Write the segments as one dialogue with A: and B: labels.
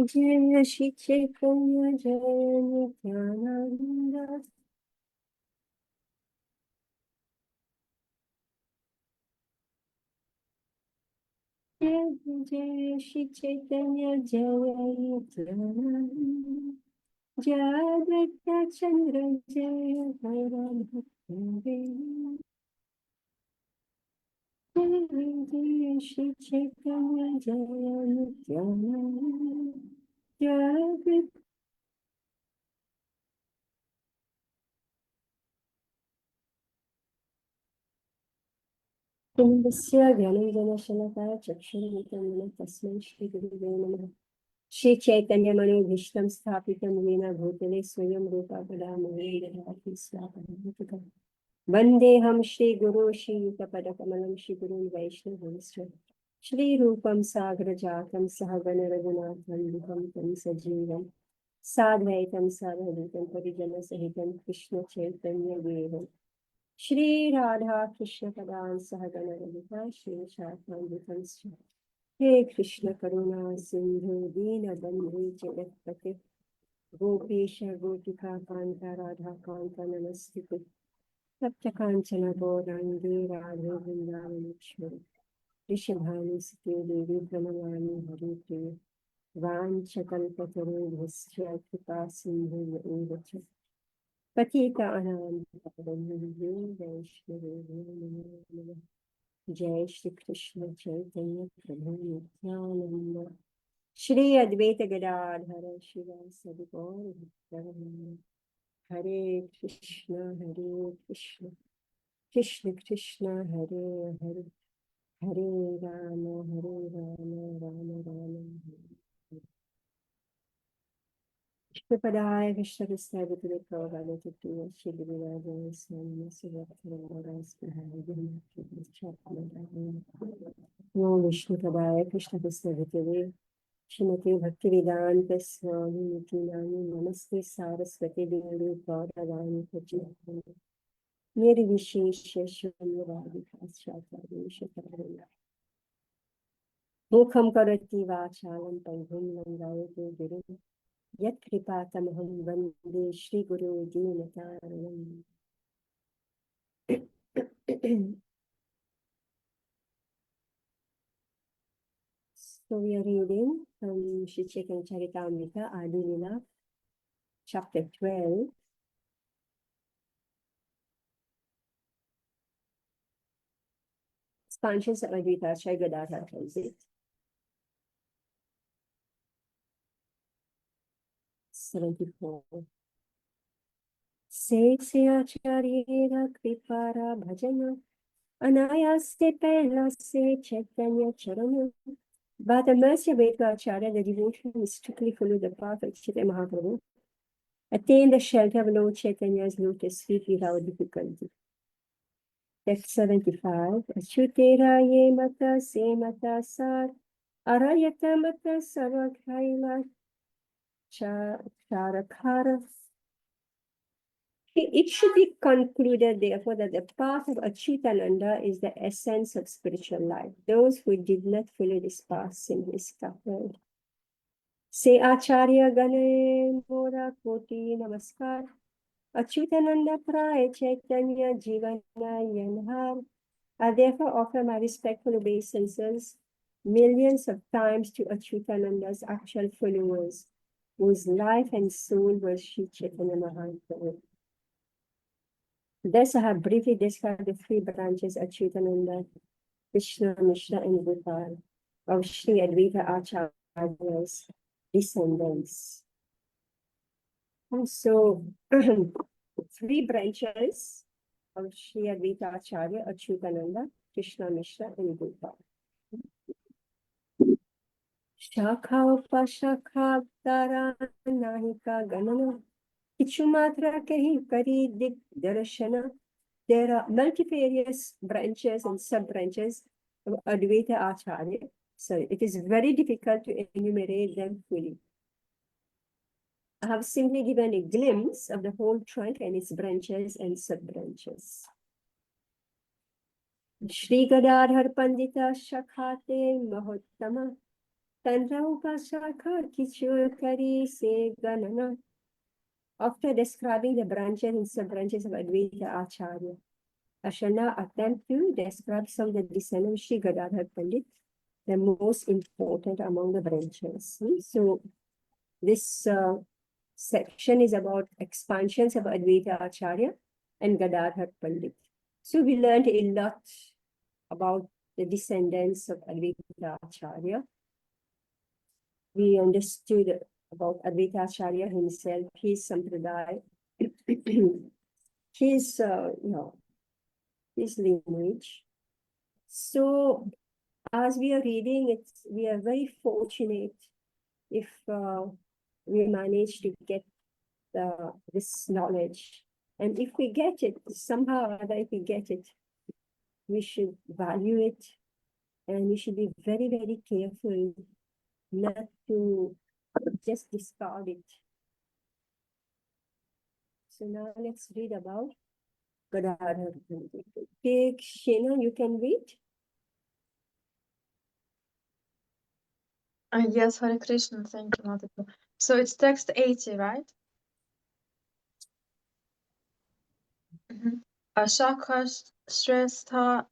A: जय श्री चैतन्य जय नित्यानंद। जय जय श्री चैतन्य जय नित्यानंद। जय अद्वैत चंद्र जय हर जय जय श्री चैतन्य जय नित्यानंद। जय अद्वैत कुंभस्य ज्ञानञ्जनशलाकया चक्षुरुन्मीलितं तस्मै श्रीगुरुवे नमः। श्रीचैतन्यमनोभीष्टं स्थापितं येन भूतले स्वयं रूपा कदा स्वाहा। वन्देऽहं श्रीगुरो श्रीयुतपदकमलं श्रीगुरुं वैष्णवंश्च श्रीरूपं सागरजातं सहगणरघुनाथं विहं तं सजीवं साद्वैतं साधुतं परिजनसहितं कृष्णचैतन्यदेवं श्री राधा कृष्ण पदान सहगण ललिता श्री शाखान्वितं हे कृष्ण करुणा सिंधु दीन बंधु जगत्पते गोपेश गोपिका कांता राधा कांता नमस्ते सप्त कांचन गौरांगी राधे वृंदावनेश्वरी ऋषभानुसुते देवी प्रणमामि हरिप्रिये वाञ्छकल्पतरुभ्यश्च कृपा सिन्धुभ्येव च पतितानां पावनेभ्यो वैष्णवेभ्यो नमो नमः। जय श्री कृष्ण चैतन्य प्रभु नित्यानंद श्री अद्वैत गदाधर शिवासादि गौर भक्तवृंद। हरे कृष्ण कृष्ण कृष्ण हरे हरे हरे राम राम राम हरे। Shripadaya Krishna Krishna Guru Prabhupada Titiya Shri Guru Swami Sivakharavaras Mahayana Om Vishnu Padaya Krishna Krishna Guru Shrimati Bhaktivedanta Swami Niti Nami Namaste Saraswati Devi Gauravani Pachitani Nirvishesha Shunyavari Paschatari Shatarana Mukham Karati Vachalam Panghum Langayate Guru Yat Kripatamaham Vande Shri Guru Dinataranam. So we are reading from Shri Chaitanya Charitamrita, Adi Lila, chapter 12. Expansions of Advaita Shri Gadadhar tells it. 74. Se Acharyera Kripara Bhajana Anayase Pehla Se Chaitanya Charana. By the mercy of Acharya, the devotion is strictly follow the path of Chaitanya Mahaprabhu. Attain the shelter of Lord Chaitanya's lotus feet without difficulty. Text 75. Achutera ye mata se mata sar arayata mata sarakaila charakara. It should be concluded, therefore, that the path of Achutananda is the essence of spiritual life. Those who did not follow this path simply scattered. Say Acharya Gane Mora Koti Namaskar. Achyutananda Praya Chaitanya Jivana Yanhar. I therefore offer my respectful obeisances millions of times to Achyutananda's actual followers, whose life and soul was Sri Chaitanya Mahaprabhu. Thus I have briefly described the three branches Achyutananda, Krishna, Mishra, and Gopal of Sri Advaita Acharya's descendants. And so, three branches of Sri Advaita Acharya, Achyutananda, Krishna Mishra, and Gopal. Shakha upashakha tara nahika ganana. Ichumatra kehi kari dik darashana. There are multifarious branches and sub-branches of Advaita Acharya. So it is very difficult to enumerate them fully. I have simply given a glimpse of the whole trunk and its branches and sub-branches. Shri Gadadhar Pandita Shakhate Mahottama Tanrauka Shakha Kichukari Se Ganana. After describing the branches and sub-branches of Advaita Acharya, Ashana attempt to describe some of the descendants of Sri Gadadhar Pandit, the most important among the branches. So this section is about expansions of Advaita Acharya and Gadadhar Pandit. So we learned a lot about the descendants of Advaita Acharya. We understood about Advaita Acharya himself, his sampradaya, his his lineage. So as we are reading, we are very fortunate if we manage to get this knowledge. And if we get it, somehow or other, if we get it, we should value it, and we should be very, very careful not to just discard it. So now let's read about Gadadhar. Okay, Shena, you can read.
B: Yes, Hare Krishna, thank you, Madhukar. So it's text 80, right? Shakha Shrestha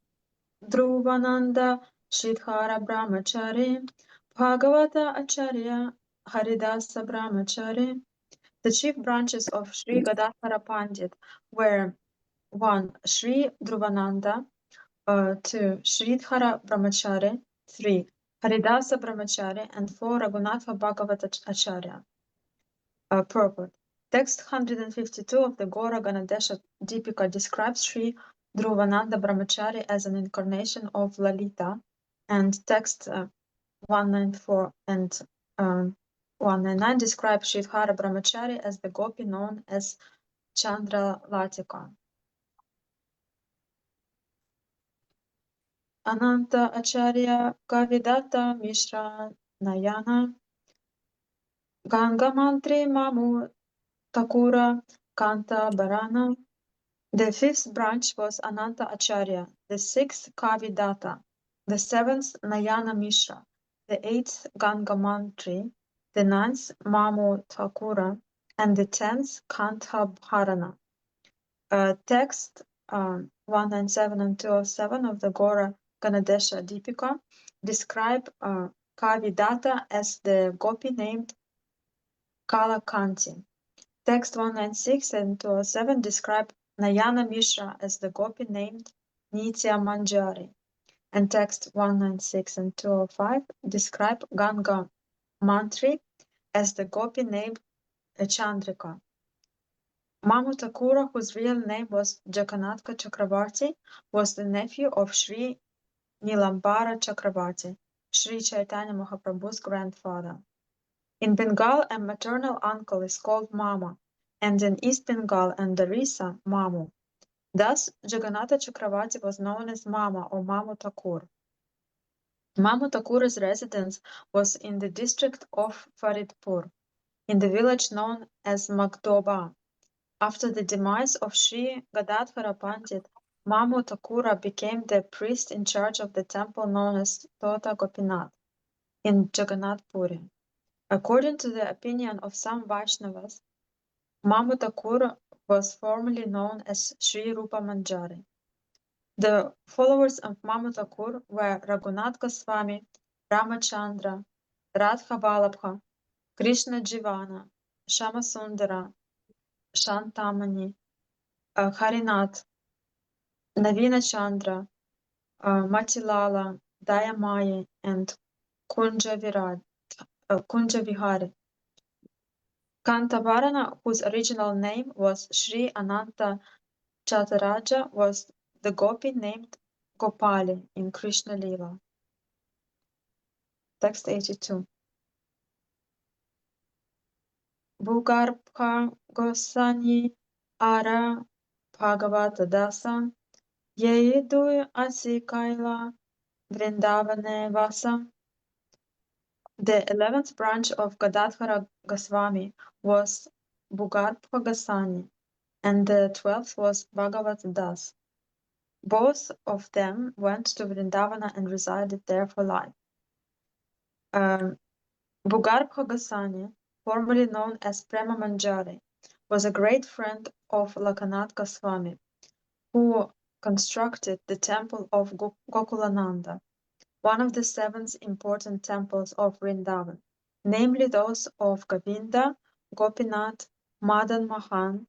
B: Dhruvananda Shridhara Brahmachari Bhagavata Acharya Haridasa Brahmachari. The chief branches of Sri Gadadhara Pandit were 1. Sri Dhruvananda, 2. Sridhara Brahmachari, 3. Haridasa Brahmachari, and 4. Raghunatha Bhagavata Acharya. Purport. Text 152 of the Gora Ganadesha Deepika describes Sri Dhruvananda Brahmachari as an incarnation of Lalita, and text 194 and 199 describe Sridhara Brahmachari as the gopi known as Chandra Latika. Ananta Acharya Kavidata Mishra Nayana Ganga Mantri Mamu Takura Kanta Barana. The fifth branch was Ananta Acharya, the sixth Kavidatta, the seventh Nayana Mishra, the eighth Ganga Mantri, the ninth Mamu Thakura, and the 10th Kanthabharana. Text 197 and 207 of the Gora Ganadesha Deepika describe Kavidatta as the gopi named Kalakanti. Text 196 and 207 describe Nayana Mishra as the gopi named Nitya Manjari, and text 196 and 205 describe Ganga Mantri as the gopi named Chandrika. Mamu Thakura, whose real name was Jagannath Chakravarti, was the nephew of Sri Nilambara Chakravarti, Sri Chaitanya Mahaprabhu's grandfather. In Bengal, a maternal uncle is called Mama, and in East Bengal and Orissa, Mamu. Thus, Jagannatha Chakravarti was known as Mama or Mamu Thakur. Mamu Thakur's residence was in the district of Faridpur, in the village known as Magdoba. After the demise of Sri Gadadhara Pandit, Mamu Thakura became the priest in charge of the temple known as Tota Gopinath in Jagannath Puri. According to the opinion of some Vaishnavas, Mamu Thakur was formerly known as Sri Rupa Manjari. The followers of Mamu Thakur were Raghunath Goswami, Ramachandra, Radha Vallabha, Krishna Jivana, Shamasundara, Shantamani, Harinath, Navina Chandra, Matilala, Dayamayi, and Kunja Vihari. Kantavarana, whose original name was Sri Ananta Chataraja, was the gopi named Gopali in Krishna Lila. Text 82. Bhugarbha Gosani Ara Bhagavata Dasa Yedu Asi Kaila Vrindavane Vasa. The 11th branch of Gadadhara Goswami was Bhugarbha Gosani, and the 12th was Bhagavat Das. Both of them went to Vrindavana and resided there for life. Bhugarpha Goswami, formerly known as Prema Manjari, was a great friend of Lokanath Goswami, who constructed the temple of Gokulananda, one of the 7 important temples of Vrindavan, namely those of Govinda, Gopinath, Madan Mohan,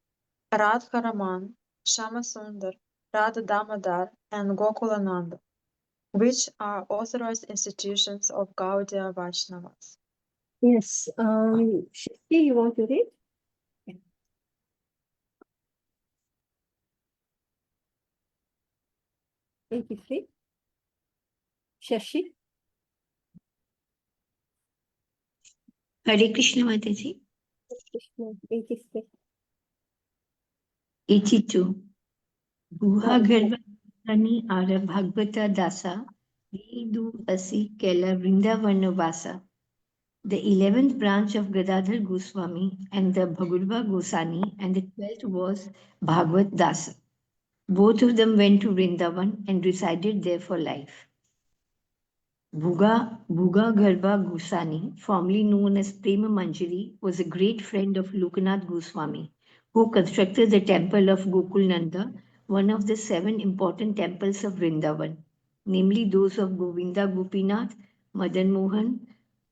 B: Radharaman, Shyamasundar, Radha Damodar, and Gokulananda, which are authorized institutions of Gaudiya Vaishnavas.
A: Yes, Shakti, you want to read? 83. Shashi?
C: Hare Krishna Mataji.
A: Krishna, 83.
C: 82. Guha Garvani Ara Bhagavata Dasa Lidu Asi Kela Vrindavana Vasa. The 11th branch of Gadadhar Goswami and the Bhagurva Gosani, and the 12th was Bhagavat Dasa. Both of them went to Vrindavan and resided there for life. Bhuga Garbha Goswami, formerly known as Prema Manjari, was a great friend of Lokanath Goswami, who constructed the temple of Gokulnanda, one of the 7 important temples of Vrindavan, namely those of Govinda Gopinath, Madan Mohan,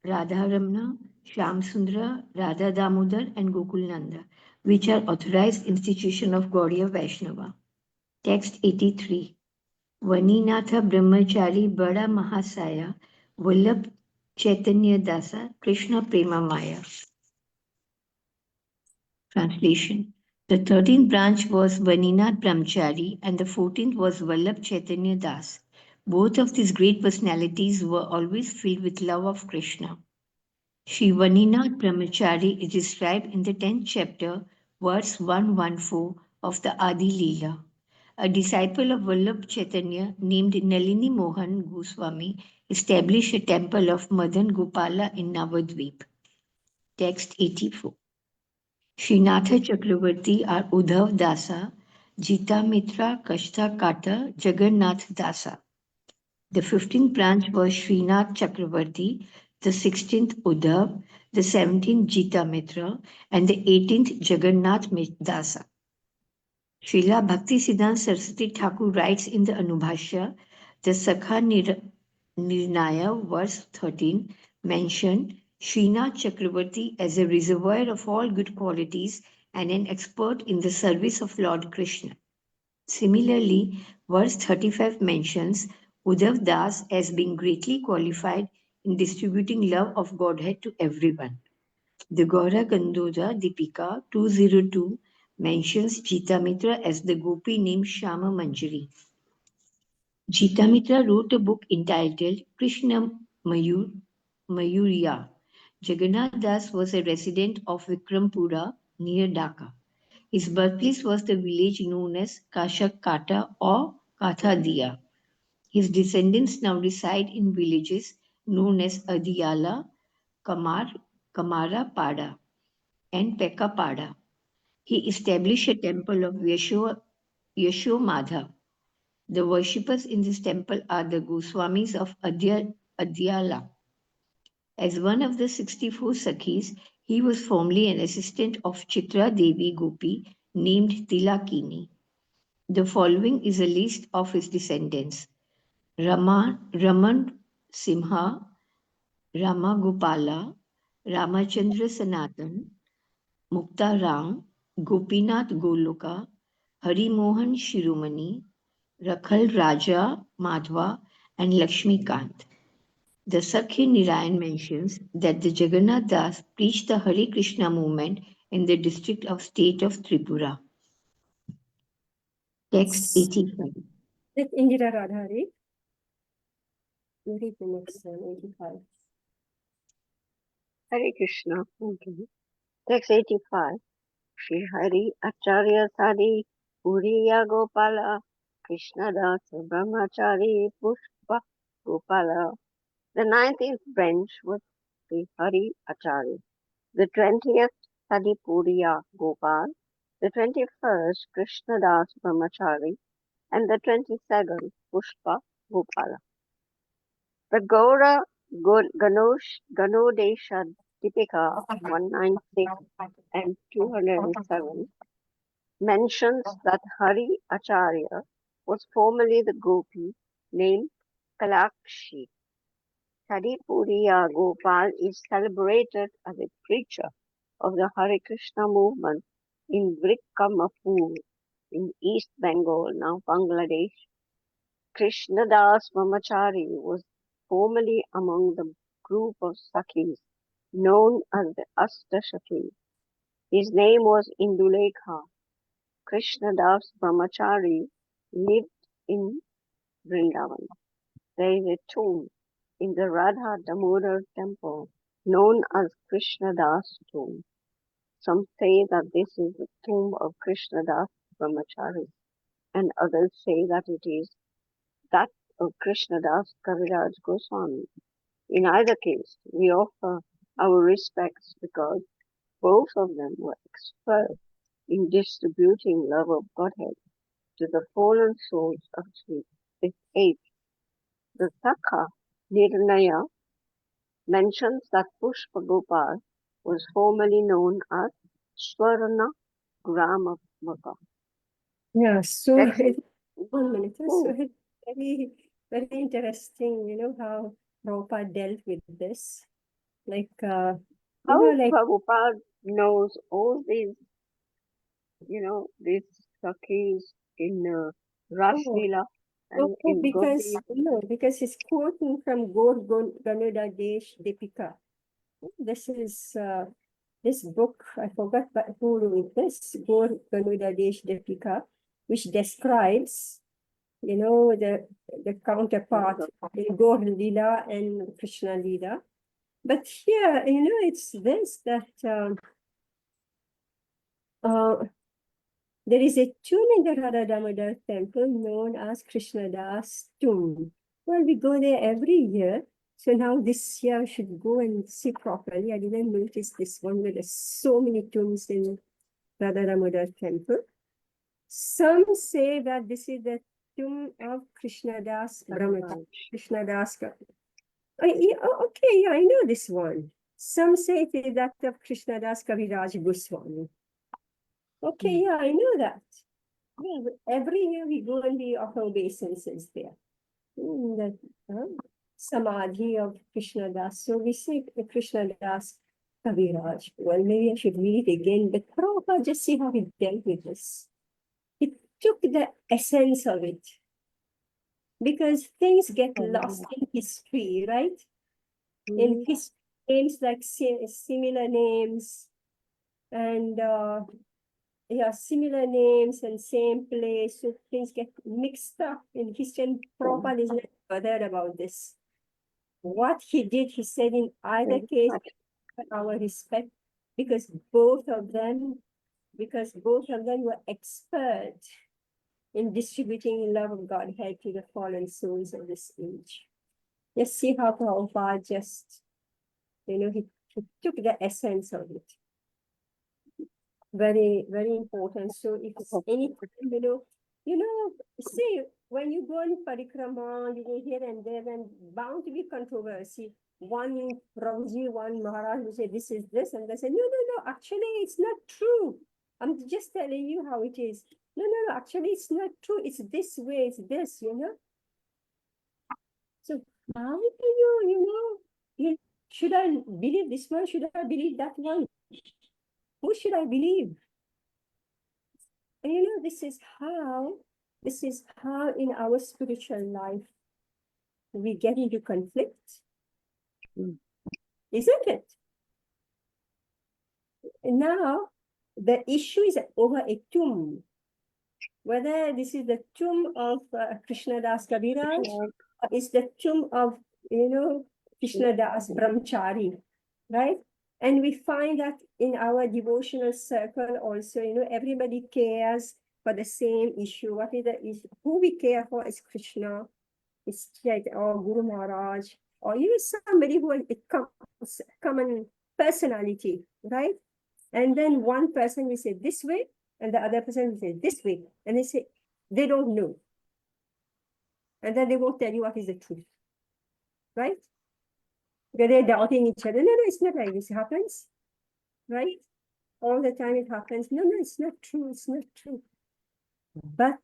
C: Radharamana, Shyamsundara, Radha Damodar, and Gokulnanda, which are authorized institution of Gaudiya Vaishnava. Text 83. Vaninatha Brahmachari Bada Mahasaya Vallabh Chaitanya Dasa Krishna Prema Maya. Translation. The 13th branch was Vaninath Brahmachari and the 14th was Vallabh Chaitanya Das. Both of these great personalities were always filled with love of Krishna. Shri Vaninath Brahmachari is described in the 10th chapter, verse 114 of the Adi Lila. A disciple of Vallabh Chaitanya named Nalini Mohan Goswami established a temple of Madan Gopala in Navadvip. Text 84. Srinatha Chakravarti are Udhav Dasa, Jita Mitra Kashta Kata Jagannath Dasa. The 15th branch was Srinath Chakravarti, the 16th Udhav, the 17th Jita Mitra, and the 18th Jagannath Dasa. Srila Bhaktisiddhanta Saraswati Thakur writes in the Anubhashya, the Sakha Nirnaya, verse 13, mentioned Srinath Chakravarti as a reservoir of all good qualities and an expert in the service of Lord Krishna. Similarly, verse 35 mentions Uddhav Das as being greatly qualified in distributing love of Godhead to everyone. The Gaura Gandoja Deepika 202 mentions Jitamitra as the gopi named Shyama Manjari. Jitamitra wrote a book entitled Krishna Mayuriya. Jagannath Das was a resident of Vikrampura near Dhaka. His birthplace was the village known as Kashakata or Kathadiya. His descendants now reside in villages known as Adiyala, Kamarapada, and Pekapada. He established a temple of Yashomadha. The worshippers in this temple are the Goswamis of Adyala. As one of the 64 Sakhis, he was formerly an assistant of Chitra Devi Gopi named Tilakini. The following is a list of his descendants. Raman Simha, Rama Gopala, Ramachandra Sanatan, Mukta Ram, Gopinath Goloka, Hari Mohan Shiromani, Rakhal Raja Madhva, and Lakshmi Kant. The Sakhi Narayan mentions that the Jagannath Das preached the Hare Krishna movement in the district of state of Tripura. Text 85.
A: Let Indira Radha read. You read the next one, 85.
D: Hare Krishna. Okay. Text 85. Shri Hari Acharya Sadi Puriya Gopala Krishna Das Brahmachari Pushpa Gopala. The 19th bench was Sri Hari Acharya. The 20th Sadi Puriya Gopal. The 21st Krishna Das Brahmachari. And the 22nd Pushpa Gopala. The Gaura Ganodesha Deepika 196 and 207 mentions that Hari Acharya was formerly the gopi named Kalakshi. Tadipuriya Gopal is celebrated as a preacher of the Hare Krishna movement in Vikramapur in East Bengal, now Bangladesh. Krishnadas Brahmachari was formerly among the group of Sakhis known as the Astasakhi. His name was Indulekha. Krishnadas Brahmachari lived in Vrindavan. There is a tomb in the Radha Damodar temple known as Krishnadas tomb. Some say that this is the tomb of Krishnadas Brahmachari, and others say that it is that of Krishnadas Kaviraj Goswami. In either case, we offer our respects because both of them were expert in distributing love of Godhead to the fallen souls of the eighth. The Sakha Nirnaya mentions that Pushpa Gopal was formerly known as Swarna Gramavaka.
A: Yeah, so
D: Text-
A: 1 minute. So
D: Oh.
A: it's very, very interesting, how Prabhupada dealt with this. Like,
D: How
A: like,
D: Prabhupada knows all these, these Sakhis in Ras
A: oh,
D: Leela and
A: okay,
D: in
A: because,
D: Gopi.
A: because he's quoting from Ganuda Desh Deepika. This is this book, I forgot who wrote this, Ganuda Desh Deepika, which describes, the counterpart in Gaur Lila and Krishna Lila. But here, it's this that there is a tomb in the Radha Damodar temple known as Krishnadas tomb. Well, we go there every year. So now this year I should go and see properly. I didn't notice this one where there's so many tombs in Radha Damodar temple. Some say that this is the tomb of Krishnadas Brahmachari. Krishnadas. Okay, yeah, I know this one. Some say it is that of Krishnadas Kaviraj Goswami. Okay, yeah, I know that. Yeah, but every year we go and we offer obeisances there. The Samadhi of Krishnadas. So we say Krishnadas Kaviraj. Well, maybe I should read it again, but Prabhupada, just see how he dealt with this. He took the essence of it. Because things get lost in history, right? In history, names like similar names and similar names and same place, so things get mixed up in history. And Prabhupada is not bothered about this. What he did, he said in either case, our respect, because both of them were expert in distributing love of Godhead to the fallen souls of this age. Just see how Prabhupada just, he took the essence of it. Very, very important. So if any, see, when you go on parikrama, you go here and there, then bound to be controversy. One Prabhuji, one Maharaj will say, this is this, and they say, no, actually, it's not true. I'm just telling you how it is. No, actually, it's not true. It's this way, it's this, So how do should I believe this one? Should I believe that one? Who should I believe? And this is how in our spiritual life we get into conflict. Isn't it? And now the issue is over a tomb. Whether this is the tomb of Krishnadas Kaviraj, or is the tomb of, Krishnadas Brahmachari, right? And we find that in our devotional circle also, everybody cares for the same issue. What is the issue? Who we care for is Krishna, is or Guru Maharaj, or somebody who is a common personality, right? And then one person will say this way, and the other person will say this way, and they say they don't know. And then they won't tell you what is the truth, right? Because they're doubting each other. No, no, it's not like this. It happens, right? All the time it happens. No, no, it's not true. It's not true. But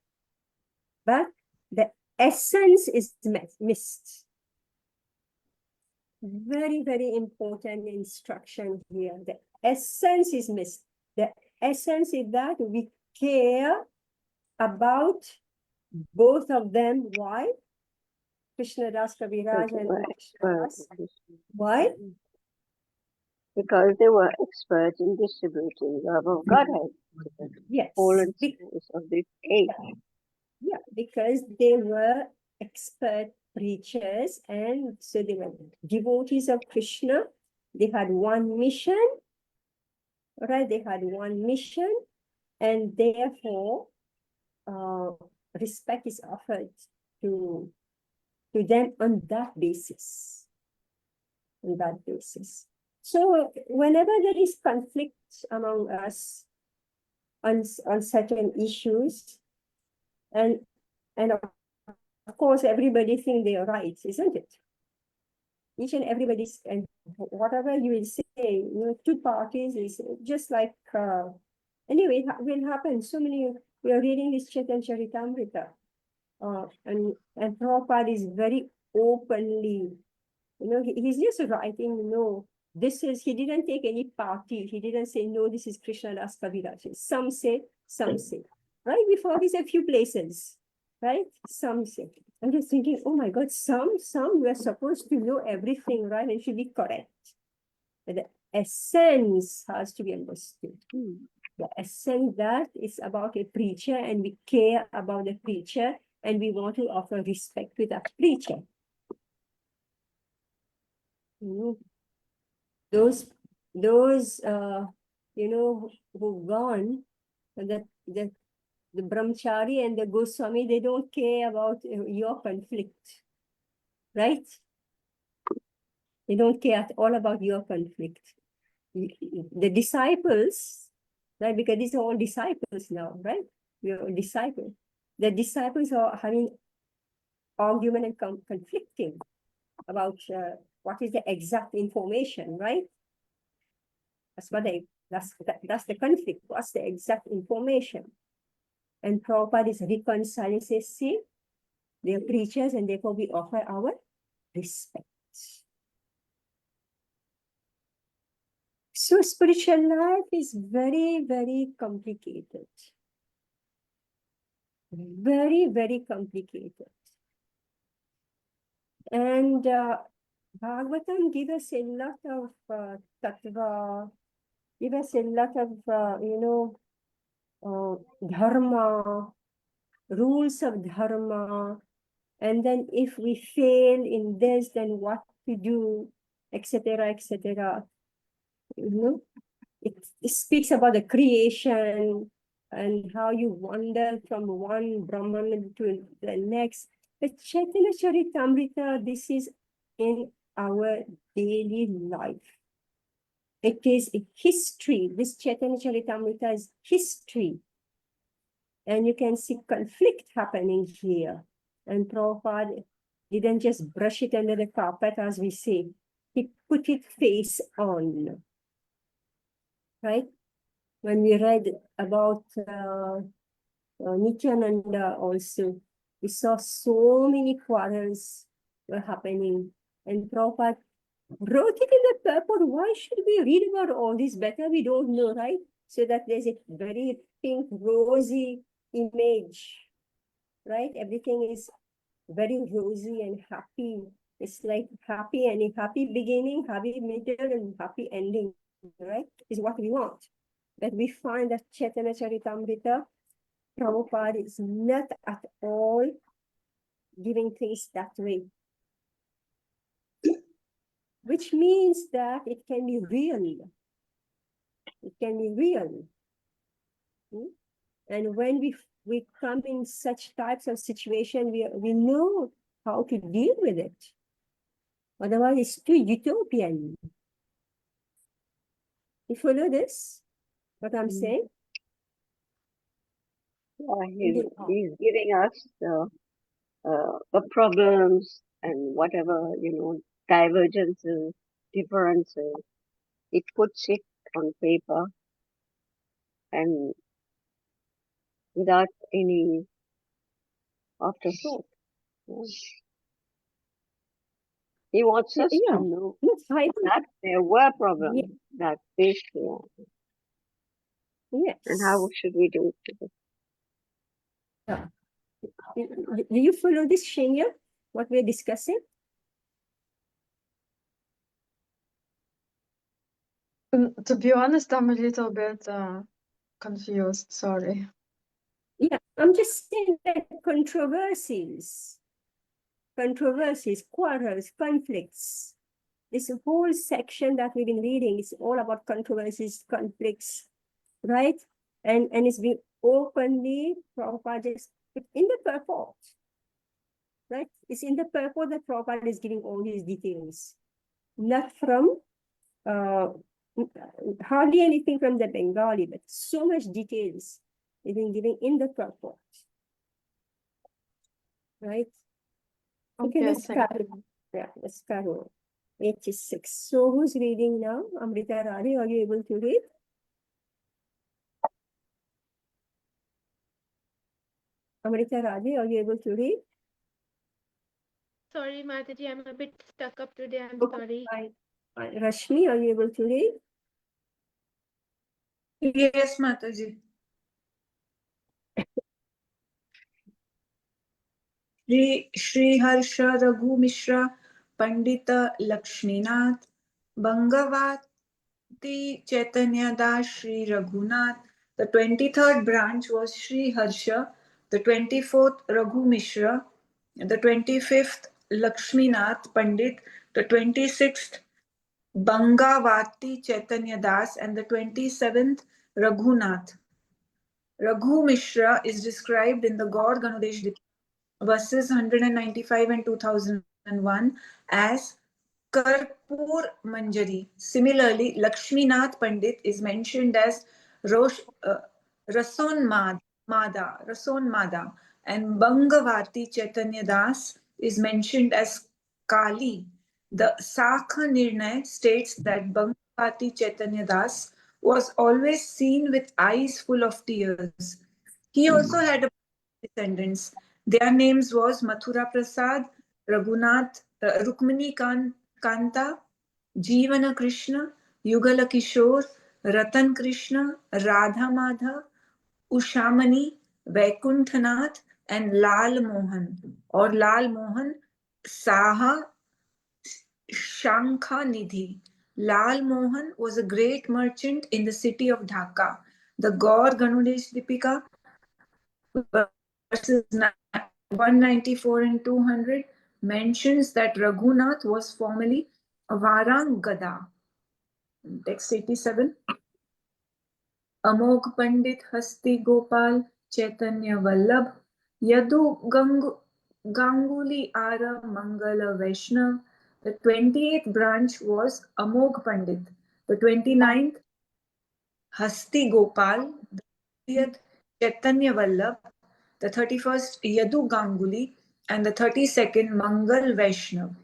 A: the essence is missed. Very, very important instruction here. The essence is missed. The essence is that we care about both of them. Why? Krishna Das Kaviraj
D: They
A: and
D: were experts.
A: Krishnadas. Why?
D: Because they were experts in distributing love of Godhead to the
A: Yes.
D: fallen souls of this age.
A: Yeah, because they were expert preachers, and so they were devotees of Krishna. They had one mission, right? They had one mission, and therefore respect is offered to them on that basis. On that basis. So whenever there is conflict among us on certain issues, and of course everybody think they are right, isn't it? Each and everybody's, and whatever you will say, two parties is just like anyway, it will happen. So many, we are reading this Chaitanya Charitamrita, and Prabhupada is very openly, he's just writing, this is, he didn't take any party. He didn't say, no, this is Krishna Das Kaviraj. Some say, right? We found this a few places, right? Some say. I'm just thinking, oh my God, some, we are supposed to know everything, right? And should be correct. But the essence has to be understood. The essence that is about a preacher, and we care about the preacher, and we want to offer respect to that preacher. Those who've gone, the brahmachari and the Goswami, they don't care about your conflict, right? They don't care at all about your conflict. The disciples, right? Because these are all disciples now, right? We are disciples. The disciples are having argument and conflicting about what is the exact information, right? That's what that's the conflict. What's the exact information? And Prabhupada is reconciling, says, see, they're preachers, and therefore we offer our respect. So spiritual life is very, very complicated. Very, very complicated. And Bhagavatam gives us a lot of tattva, give us a lot of, dharma, rules of dharma, and then if we fail in this, then what to do, etc., etc. It speaks about the creation and how you wander from one Brahman to the next. The Chaitanya Charitamrita, this is in our daily life. It is a history. This Chaitanya Charitamrita is history. And you can see conflict happening here. And Prabhupada didn't just brush it under the carpet, as we say. He put it face on. Right? When we read about Nityananda also, we saw so many quarrels were happening. And Prabhupada wrote it in the purport. Why should we read about all this? Better we don't know, right? So that there's a very pink, rosy image, right? Everything is very rosy and happy. It's like happy and a happy beginning, happy middle, and happy ending, right? Is what we want. But we find that Chaitanya Charitamrita, Prabhupada is not at all giving things that way. Which means that it can be real. It can be real. And when we come in such types of situation, we know how to deal with it. Otherwise, it's too utopian. You follow this? What I'm saying?
D: Yeah, he's giving us the problems and whatever, divergences, differences. It puts it on paper and without any afterthought. Yeah. He wants us
A: Yeah.
D: to know
A: Yes, I
D: that there were problems that faced the
A: yes.
D: and how should we do it?
A: Do you follow this, Shenya? What we're discussing?
B: To be honest, I'm a little bit confused. Sorry.
A: Yeah, I'm just saying that controversies, quarrels, conflicts. This whole section that we've been reading is all about controversies, conflicts, right? And it's being openly, Prabhupada just in the purport, right? It's in the purport that Prabhupada is giving all these details, not from hardly anything from the Bengali, but so much details is being given in the purport, right? Okay,
B: Okay,
A: let's
B: thank
A: start. Yeah, let's start. 86. So who's reading now? Amrita Rani, are you able to read? Amrita Rani, are you able to read?
E: Sorry, Mataji, I'm a bit stuck up today. I'm sorry.
A: Fine. Rashmi, are you able to read?
F: Yes, Mataji. Shri Harsha Raghu Mishra Pandita Lakshminath Bangavati Chaitanya Das Shri Raghunath. The 23rd branch was Shri Harsha, the 24th Raghu Mishra, the 25th Lakshminath Pandit, the 26th Bangavati Chaitanya Das, and the 27th Raghunath. Raghu Mishra is described in the Gaur Ganudesh verses 195 and 2001 as Karpur Manjari. Similarly, Lakshminath Pandit is mentioned as Rason Mada, and Bangavati Chaitanya Das is mentioned as Kali. The Sakha Nirnay states that Bangavati Chaitanya Das was always seen with eyes full of tears. He also had a descendants. Their names was Mathura Prasad, Raghunath, Rukmini Kanta, Jeevana Krishna, Yugala Kishore, Ratan Krishna, Radha Madha, Ushamani, Vaikuntanath, and Lal Mohan Saha Shankha Nidhi. Lal Mohan was a great merchant in the city of Dhaka. The Gaur Ganudesh Dipika verses 194 and 200 mentions that Raghunath was formerly a Varangada. Text 87. Amogh Pandit Hasti Gopal Chaitanya Vallabh Yadu Ganguli Ara Mangala Vaishnav. The 28th branch was Amogh Pandit. The 29th Hasti Gopal. The 30th Chaitanya Vallabh. The 31st Yadu Ganguli, and the 32nd Mangal Vaishnav.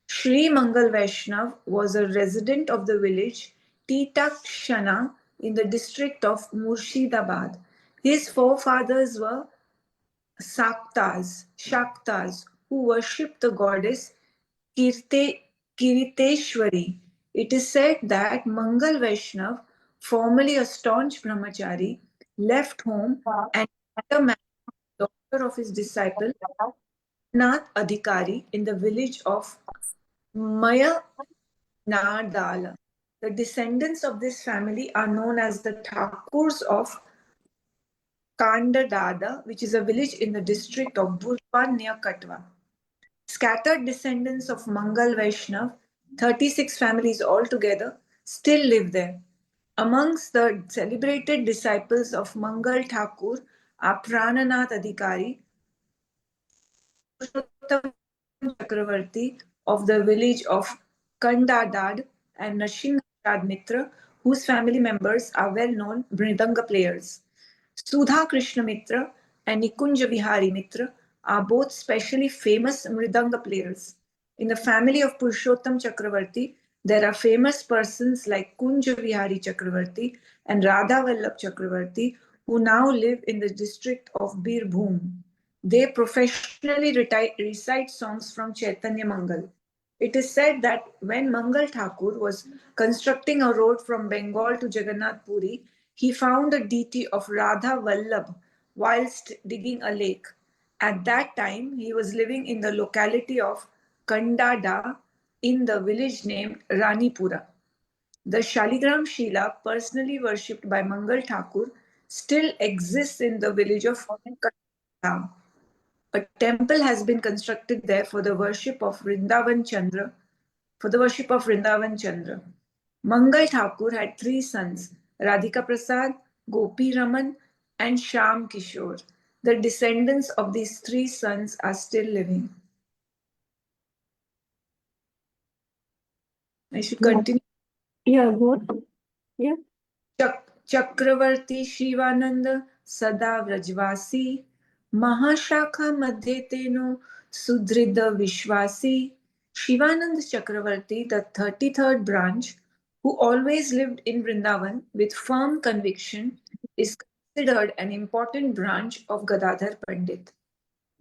F: Sri Mangal Vaishnav was a resident of the village Titakshana in the district of Murshidabad. His forefathers were Shaktas, who worshipped the goddess Kiriteshwari. It is said that Mangal Vaishnav, formerly a staunch brahmachari, left home and married the daughter of his disciple Nath Adhikari in the village of Maya Nardala. The descendants of this family are known as the Thakurs of Kandadada, which is a village in the district of Burpan near Katwa. Scattered descendants of Mangal Vaishnav, 36 families altogether, still live there. Amongst the celebrated disciples of Mangal Thakur are Prananath Adhikari, Purushottam Chakravarti of the village of Kandadad, and Nrsimhashad Mitra, whose family members are well-known Mridanga players. Sudha Krishna Mitra and Nikunja Vihari Mitra are both specially famous Mridanga players. In the family of Purushottam Chakravarti, there are famous persons like Kunja Vihari Chakravarti and Radha Vallabh Chakravarti, who now live in the district of Birbhum. They professionally recite songs from Chaitanya Mangal. It is said that when Mangal Thakur was constructing a road from Bengal to Jagannath Puri, he found a deity of Radha Vallabh whilst digging a lake. At that time, he was living in the locality of Kandada in the village named Ranipura. The Shaligram Shila, personally worshipped by Mangal Thakur, still exists in the village of Kandada. A temple has been constructed there for the worship of Vrindavan Chandra. Mangal Thakur had three sons, Radhika Prasad, Gopi Raman, and Sham Kishore. The descendants of these three sons are still living. I should continue.
A: Yeah, good. Yeah.
F: चक्रवर्ती शिवानंद सदा व्रजवासी महाशाखा मध्ये तेनो सुदृढ़ विश्वासी. Shivanand Chakravarti, the 33rd branch, who always lived in Vrindavan with firm conviction, is considered an important branch of Gadadhar Pandit.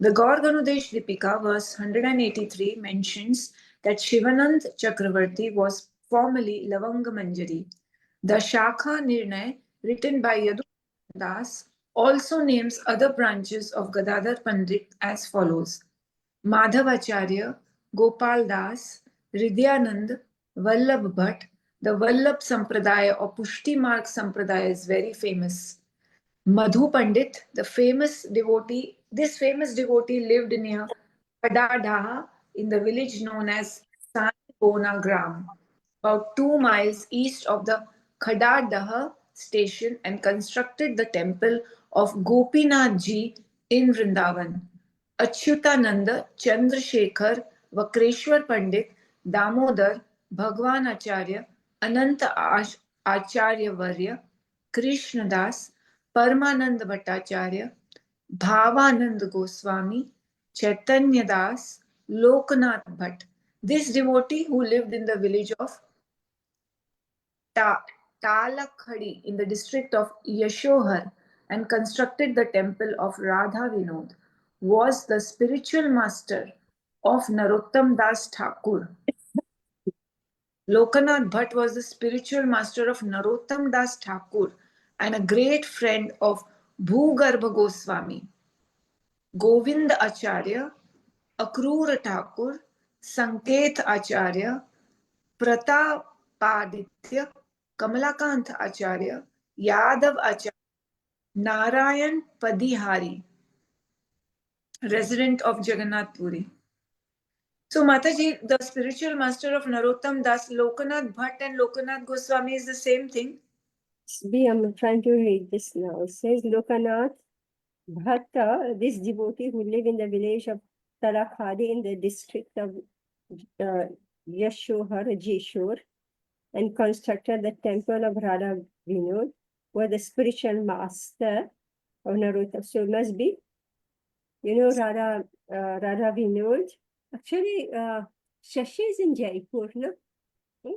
F: The Gaur Ganudesh Dipika, verse 183, mentions that Shivanand Chakravarti was formerly Lavanga Manjari. The Shakha Nirnay, written by Yadu Das, also names other branches of Gadadhar Pandit as follows: Madhavacharya, Gopal Das, Ridhyanand, Vallabh Bhatt. The Vallabh Sampradaya or Pushti Marg Sampradaya is very famous. Madhu Pandit, this famous devotee lived near Kadadaha in the village known as Sanibona Gram, about 2 miles east of the Khadadaha station, and constructed the temple of Gopinath Ji in Vrindavan. Achyutananda, Chandrasekhar, Vakreshwar Pandit, Damodar, Bhagwan Acharya, Ananta Acharya Varya, Krishnadas, Paramanand Bhattacharya, Bhavanand Goswami, Chaitanya Das, Lokanath Bhatt. This devotee, who lived in the village of Talakhadi in the district of Yashohar and constructed the temple of Radha Vinod, was the spiritual master of Narottam Das Thakur. Lokanath Bhatt was the spiritual master of Narottam Das Thakur and a great friend of Bhugarbha Goswami. Govind Acharya, Akrura Thakur, Sanket Acharya, Pratapaditya, Kamalakant Acharya, Yadav Acharya, Narayan Padihari, resident of Jagannath Puri. So Mataji, the spiritual master of Narottam Das, Lokanath Bhatt and Lokanath Goswami is the same thing?
A: I'm trying to read this now. It says Lokanath Bhatta, this devotee who lived in the village of Talakhadi in the district of Yashohar, Jeshore, and constructed the temple of Radha Vinod, was the spiritual master of Narottam. So it must be, Radha Vinod. Actually, Shashi is in Jaipur, no?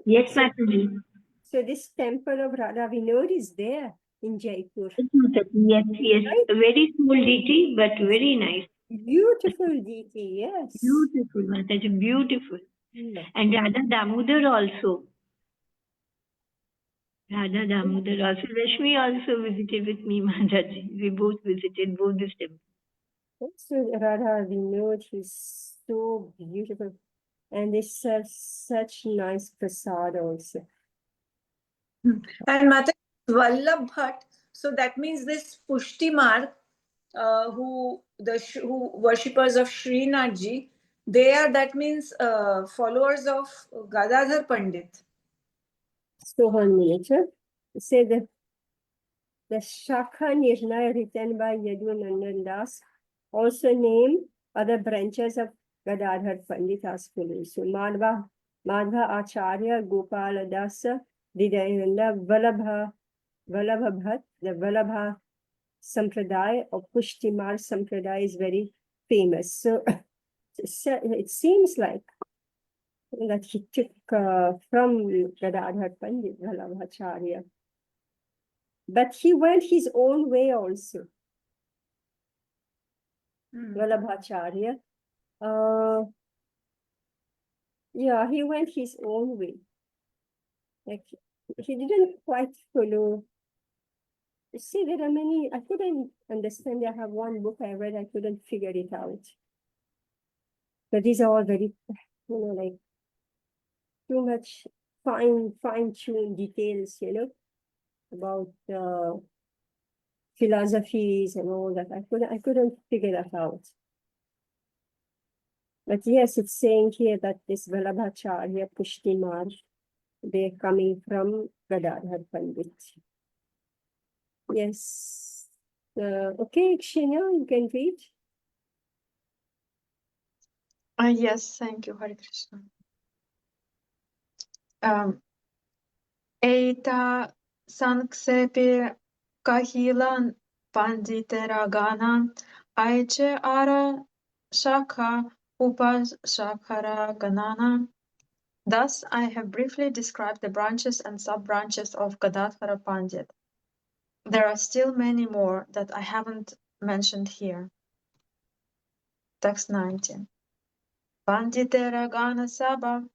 C: Yes,
A: So,
C: Mataji.
A: so this temple of Radha Vinod is there in Jaipur.
C: Yes, yes.
A: Right?
C: A very small deity, but very nice.
A: Beautiful deity, yes.
C: Beautiful, Mataji, beautiful.
A: Mm.
C: And Radha Damodar also. Radha Damodar also. Rashmi also visited with me, Mataji. We both visited both these temples.
A: So Radha Vinod is so beautiful. And they serve such nice prasad also.
F: And Mata Vallabh Bhatt, so that means this Pushti Marg, who worshippers of Srinath Ji, they are, that means followers of Gadadhar Pandit.
A: So on nature, say that the Shakha Nirnaya written by Yadu Nandan Das also name other branches of Gadadhar Pandit as follows. So Madhva Acharya, Gopala Dasa, Hridayanda, Vallabha Bhatt, the Vallabha Sampradaya or Pushtimar Sampradaya is very famous. So it seems like that he took from Gadadhar Pandit Vallabhacharya. But he went his own way also, Vallabhacharya. Yeah, he went his own way. Like he didn't quite follow. See, there are many, I couldn't understand. I have one book I read, I couldn't figure it out. But these are all very, like too much fine-tuned details, about philosophies and all that. I couldn't figure that out. But yes, it's saying here that this Vallabhacharya, Pushtimar, they're coming from Gadadhar Pandit. Yes. Okay, Ksheня, you can read.
B: Yes, thank you, Hare Krishna. Eita Sanksepi Kahilan Panditeragana Aiche Ara Shakha Upashakara Ganana. Thus, I have briefly described the branches and sub-branches of Gadadhara Pandit. There are still many more that I haven't mentioned here. Text 19. Panditeragana Sabha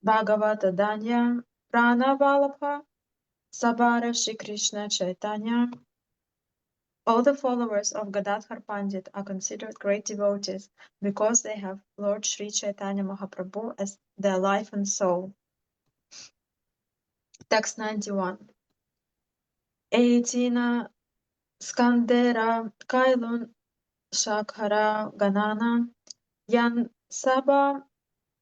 B: Bhagavata Danya Pranavalabha Sabara Shri Krishna Chaitanya. All the followers of Gadadhar Pandit are considered great devotees because they have Lord Sri Chaitanya Mahaprabhu as their life and soul. Text 91. Eitina Skandera Kailun Shakhara Ganana Yan Sabha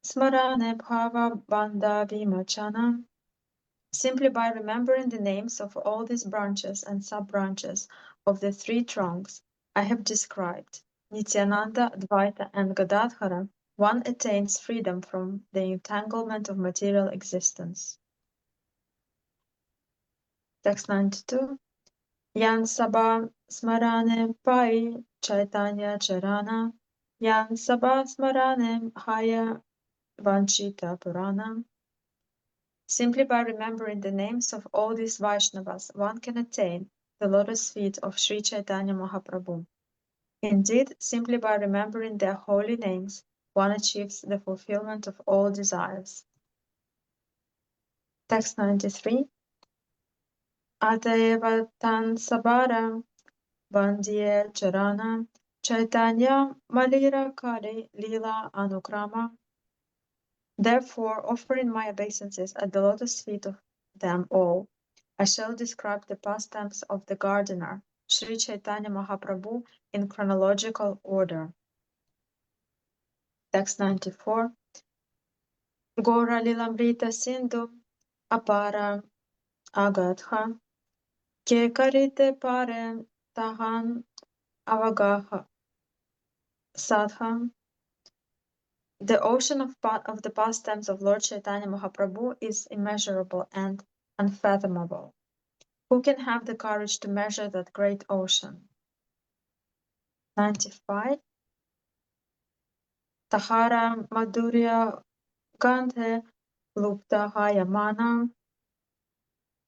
B: Smarane Bhava Bandha Vimachana. Simply by remembering the names of all these branches and sub-branches of the three trunks I have described, Nityananda, Advaita, and Gadadhara, one attains freedom from the entanglement of material existence. Text 92. Yan Sabha Smarane Pai Chaitanya Charana Yan Sabha Smarane Haya Vanchita Purana. Simply by remembering the names of all these Vaishnavas, one can attain the lotus feet of Sri Chaitanya Mahaprabhu. Indeed, simply by remembering their holy names, one achieves the fulfillment of all desires. Text 93. Ateva tan sabara bandye charana Chaitanya malira kare lila anukrama. Therefore, offering my obeisances at the lotus feet of them all, I shall describe the pastimes of the gardener, Sri Chaitanya Mahaprabhu, in chronological order. Text 94. Gora lilamrita sindhu apara agadha ke karite pare tahan avagaha sadham. The ocean of the pastimes of Lord Chaitanya Mahaprabhu is immeasurable and unfathomable. Who can have the courage to measure that great ocean? 95. Tahara Madhurya Gandhe Lupta Hayamana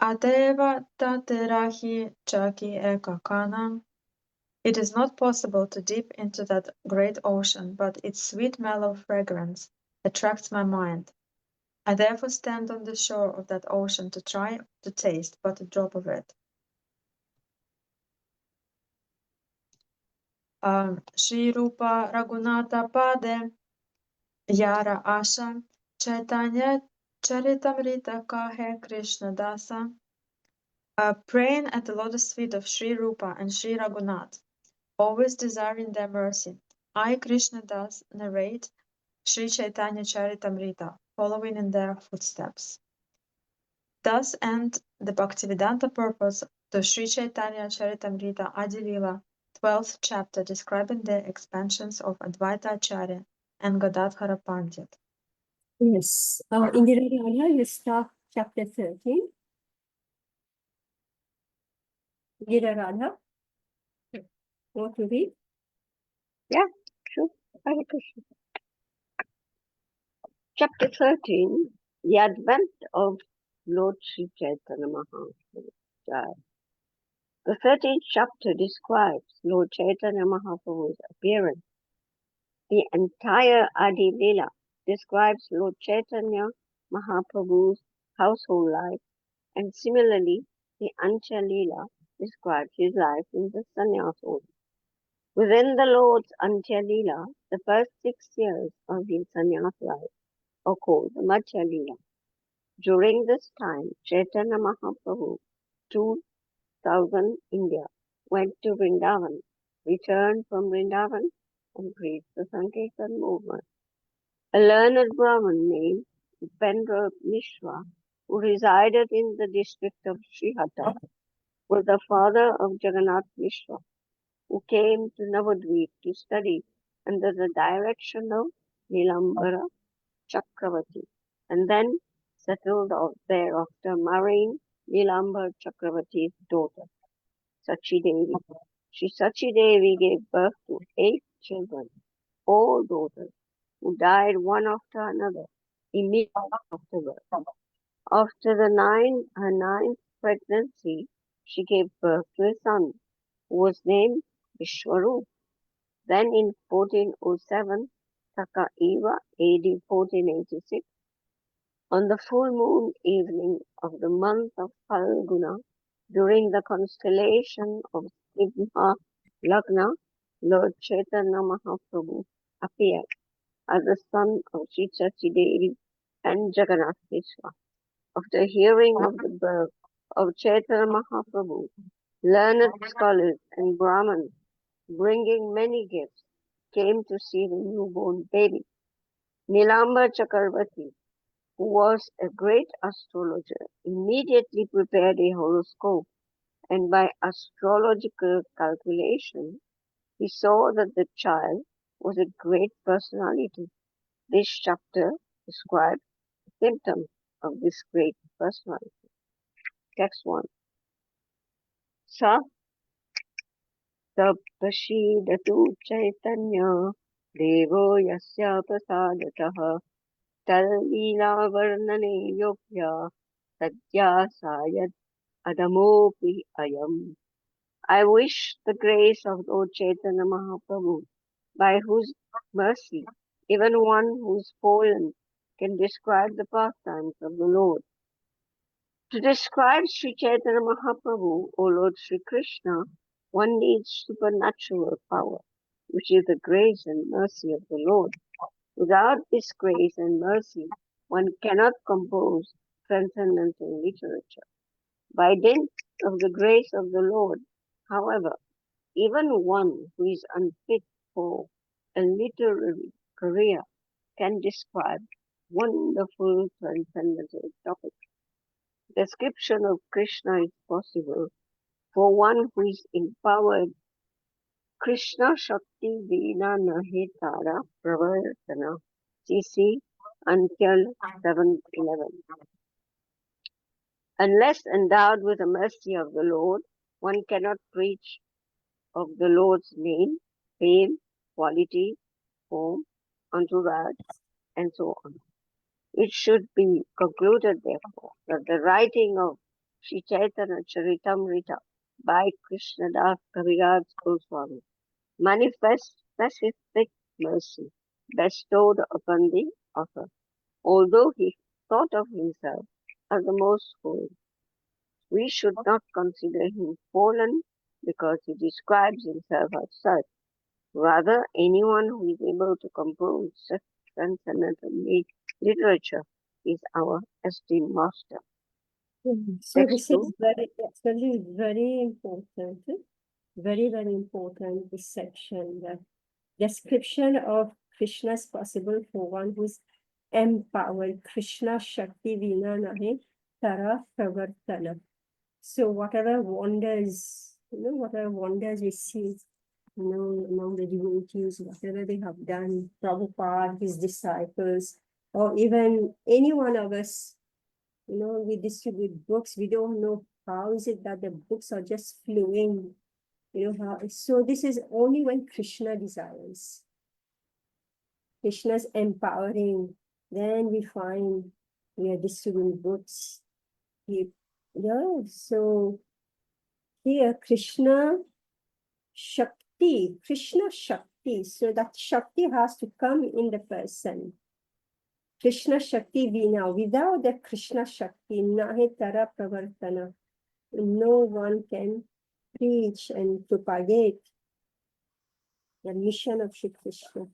B: Adeva Taterahi Chaki Ekakana. It is not possible to dip into that great ocean, but its sweet mellow fragrance attracts my mind. I therefore stand on the shore of that ocean to try to taste but a drop of it. Shri Rupa Raghunatha Pade Yara Asha Chaitanya Charitamrita Kahe Krishna Dasa. Praying at the lotus feet of Sri Rupa and Sri Raghunath, always desiring their mercy, I, Krishna Das, narrate Sri Chaitanya Charitamrita, following in their footsteps. Thus end the Bhaktivedanta purpose to Sri Chaitanya Charitamrita Adi Lila, 12th chapter, describing the expansions of Advaita Acharya and Gadadhara Pandit.
A: Yes. Indira Radha, you start chapter 13. Indira Radha. Want to read?
D: Yeah, sure. Hare Krishna. Chapter 13, The Advent of Lord Sri Chaitanya Mahaprabhu. The 13th chapter describes Lord Chaitanya Mahaprabhu's appearance. The entire Adi Lila describes Lord Chaitanya Mahaprabhu's household life, and similarly, the Antya Lila describes his life in the sannyas order. Within the Lord's Antya Lila, the first 6 years of his sannyas life are called the Madhya Lila. During this time, Chaitanya Mahaprabhu, 2000 India, went to Vrindavan, returned from Vrindavan, and preached the Sankirtan movement. A learned Brahmin named Upendra Mishra, who resided in the district of Srihata, was the father of Jagannath Mishra, who came to Navadvip to study under the direction of Nilambara Chakravarti, and then settled out there after marrying Nilambar Chakravarti's daughter, Sachi Devi. Shri Sachi Devi gave birth to 8 children, all daughters, who died one after another immediately after birth. After her ninth pregnancy, she gave birth to a son, who was named Vishwarup. Then in 1407, Taka Eva, AD 1486, on the full moon evening of the month of Falguna, during the constellation of Simha Lagna, Lord Chaitanya Mahaprabhu appeared as the son of Sri Sachi Devi and Jagannath Mishra. After hearing of the birth of Chaitanya Mahaprabhu, learned scholars and Brahmins, bringing many gifts, came to see the newborn baby. Nilambar Chakravarti, who was a great astrologer, immediately prepared a horoscope, and by astrological calculation, he saw that the child was a great personality. This chapter describes the symptoms of this great personality. Text 1. Sa tapashidatu chaitanya devo yasya prasadatah talila varnane yogya sadya sayad adamopi ayam. I wish the grace of Lord Chaitanya Mahaprabhu, by whose mercy even one who is fallen can describe the pastimes of the Lord. To describe Sri Chaitanya Mahaprabhu, O Lord Sri Krishna, one needs supernatural power, which is the grace and mercy of the Lord. Without this grace and mercy, one cannot compose transcendental literature. By dint of the grace of the Lord, however, even one who is unfit for a literary career can describe wonderful transcendental topics. Description of Krishna is possible for one who is empowered. Krishna Shakti Veena Nahe Tara Pravartana. CC until 711. Unless endowed with the mercy of the Lord, one cannot preach of the Lord's name, fame, quality, form, entourage, and so on. It should be concluded, therefore, that the writing of Sri Chaitanya Charitamrita by Krishnadas Kaviraj Goswami manifests specific mercy bestowed upon the author, although he thought of himself as the most holy. We should not consider him fallen because he describes himself as such. Rather, anyone who is able to compose such transcendental literature is our esteemed master.
A: So
D: Text
A: this is
D: 2.
A: actually very important, very important, this section, the description of Krishna's possible for one who's empowered. Krishna Shakti Veena Nahe Tara Pravartana. So whatever wonders, whatever wonders we see, among the devotees, whatever they have done, Prabhupada, his disciples, or even any one of us, we distribute books. We don't know how is it that the books are just flowing, how. So this is only when Krishna desires. Krishna's empowering Then we are distributing books. Yeah, so here Krishna Shakti. So that Shakti has to come in the person. Krishna Shakti Vina. Without the Krishna Shakti, nahi tara pravartana. No one can preach and propagate the mission of Shri Krishna.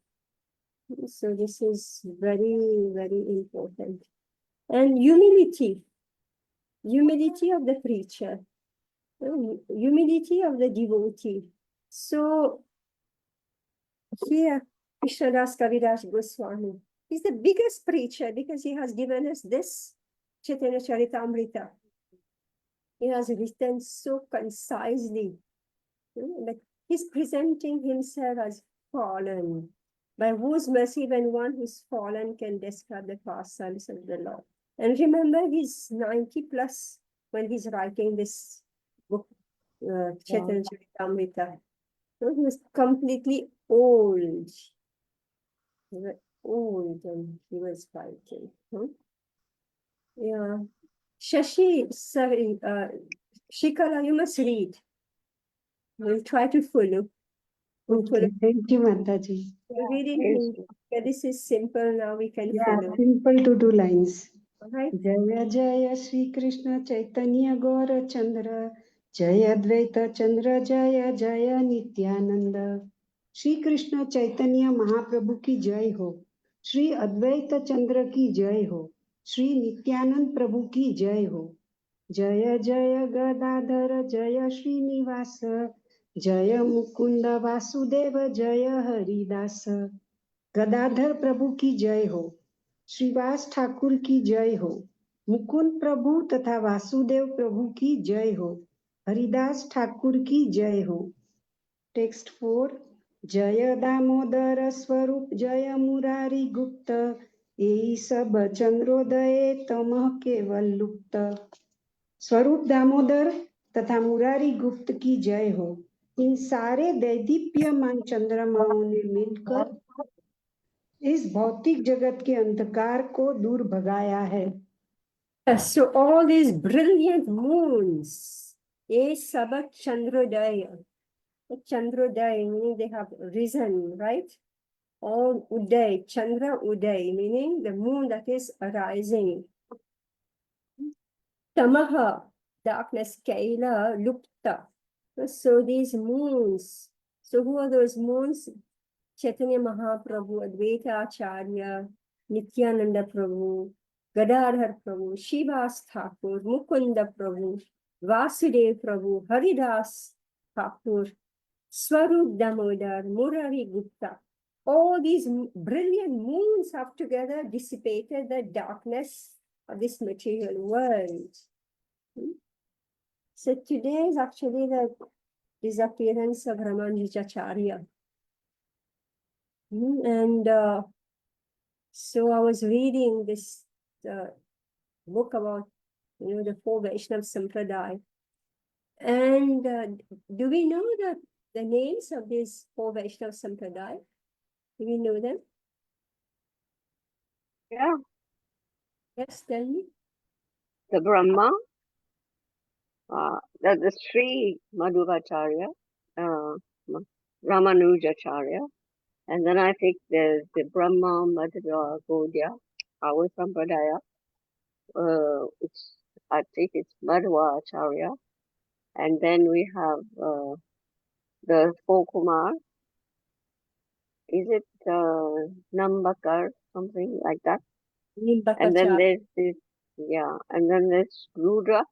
A: So this is very, very important. And humility of the preacher, humility of the devotee. So here, Krishnadas Kaviraj Goswami, he's the biggest preacher because he has given us this Chaitanya Charitamrita. He has written so concisely, that he's presenting himself as fallen, by whose mercy when one who's fallen can describe the pastimes of the Lord. And remember, he's 90 plus when he's writing this book, Chaitanya Charitamrita. So he was completely old. Old and he was writing. Yeah. Shashi, sorry, Shikala, you must read. We'll try to follow.
G: Okay, thank you, Mataji.
A: We're reading
D: Yes.
A: him. Yeah, this is simple now, we can
G: Yeah,
A: follow.
G: simple to do lines.
A: All right.
G: Jaya Jaya Shri Krishna Chaitanya Gaura Chandra Jaya Dvaita Chandra Jaya Jaya Nityananda Shri Krishna Chaitanya Mahaprabhu ki jai ho Shri Advaita Chandra ki jai ho Shri Nityanand Prabhu ki jai ho Jaya Jaya Gadadhara Jaya Srinivasa Jaya Mukunda Vasudeva Jaya Haridasa Gadadhar प्रभु की जय हो श्रीवास ठाकुर की जय हो मुकुंद प्रभु तथा वासुदेव प्रभु की जय हो हरिदास ठाकुर की जय हो टेक्स्ट 4 जय दामोदर स्वरूप जय मुरारी गुप्त यही सब चंद्रोदय तमः केवल लुप्त स्वरूप दामोदर तथा मुरारी गुप्त की जय हो इन सारे दैदीप्यमान चंद्रमाओं ने मिलकर इस भौतिक जगत के अंधकार को दूर भगाया है
A: Yes, so all these brilliant moons, Sabat Chandrodaya. Chandrodaya, meaning they have risen, right? All Uday, Chandra Uday, meaning the moon that is arising. Tamaha, darkness, Kaila, Lupta. So these moons, so who are those moons? Chaitanya Mahaprabhu, Advaita Acharya, Nityananda Prabhu, Gadadhar Prabhu, Shivas Thakur, Mukunda Prabhu, Vasudev Prabhu, Haridas Thakur, Swarup Damodar, Murari Gupta. All these brilliant moons have together dissipated the darkness of this material world. So today is actually the disappearance of Ramanujacharya. And so I was reading this book about, the four Vaishnava Sampradaya. And do we know the names of these four Vaishnava Sampradaya? Do we know them?
D: Yeah,
A: Yes, tell me.
D: the Brahma, the Sri Madhuvacharya, Ramanujacharya, and then I think there's the Brahma Madhva Gaudiya, our Sampradaya, I think it's Madhva Acharya, and then we have the four Kumar. Is it Nambakar, something like that? And then
A: Nimbakacharya.
D: there's this, yeah, and then there's Rudra.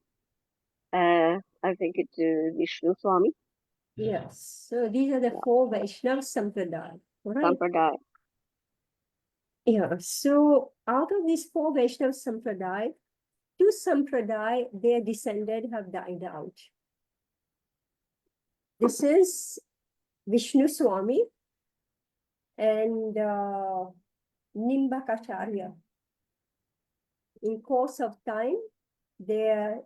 D: I think it's Vishnu Swami,
A: Yes. So these are the four Vaishnava Sampradaya. Right?
D: Sampradaya.
A: Yeah. So out of these four Vaishnava Sampradaya, two Sampradaya, their descendants have died out. This is Vishnu Swami and Nimbakacharya. In course of time, their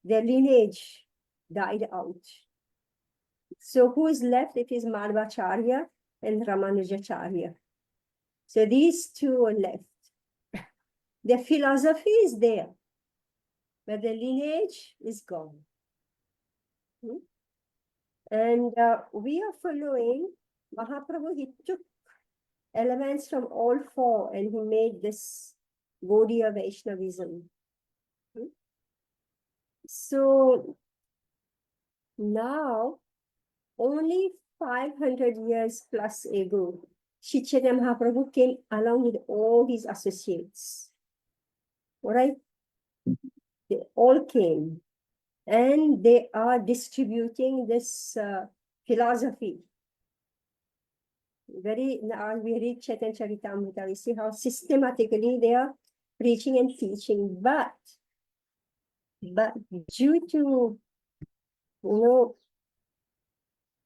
A: lineage died out. So who is left? It is Madhvacharya and Ramanujacharya. So these two are left. The philosophy is there, but the lineage is gone. And we are following Mahaprabhu. He took elements from all four and he made this Gaudiya Vaishnavism. So now, only 500 years plus ago, Sri Chaitanya Mahaprabhu came along with all his associates. All right? They all came and they are distributing this philosophy. Now we read Chaitanya Charitamrita, we see how systematically they are preaching and teaching, but due to,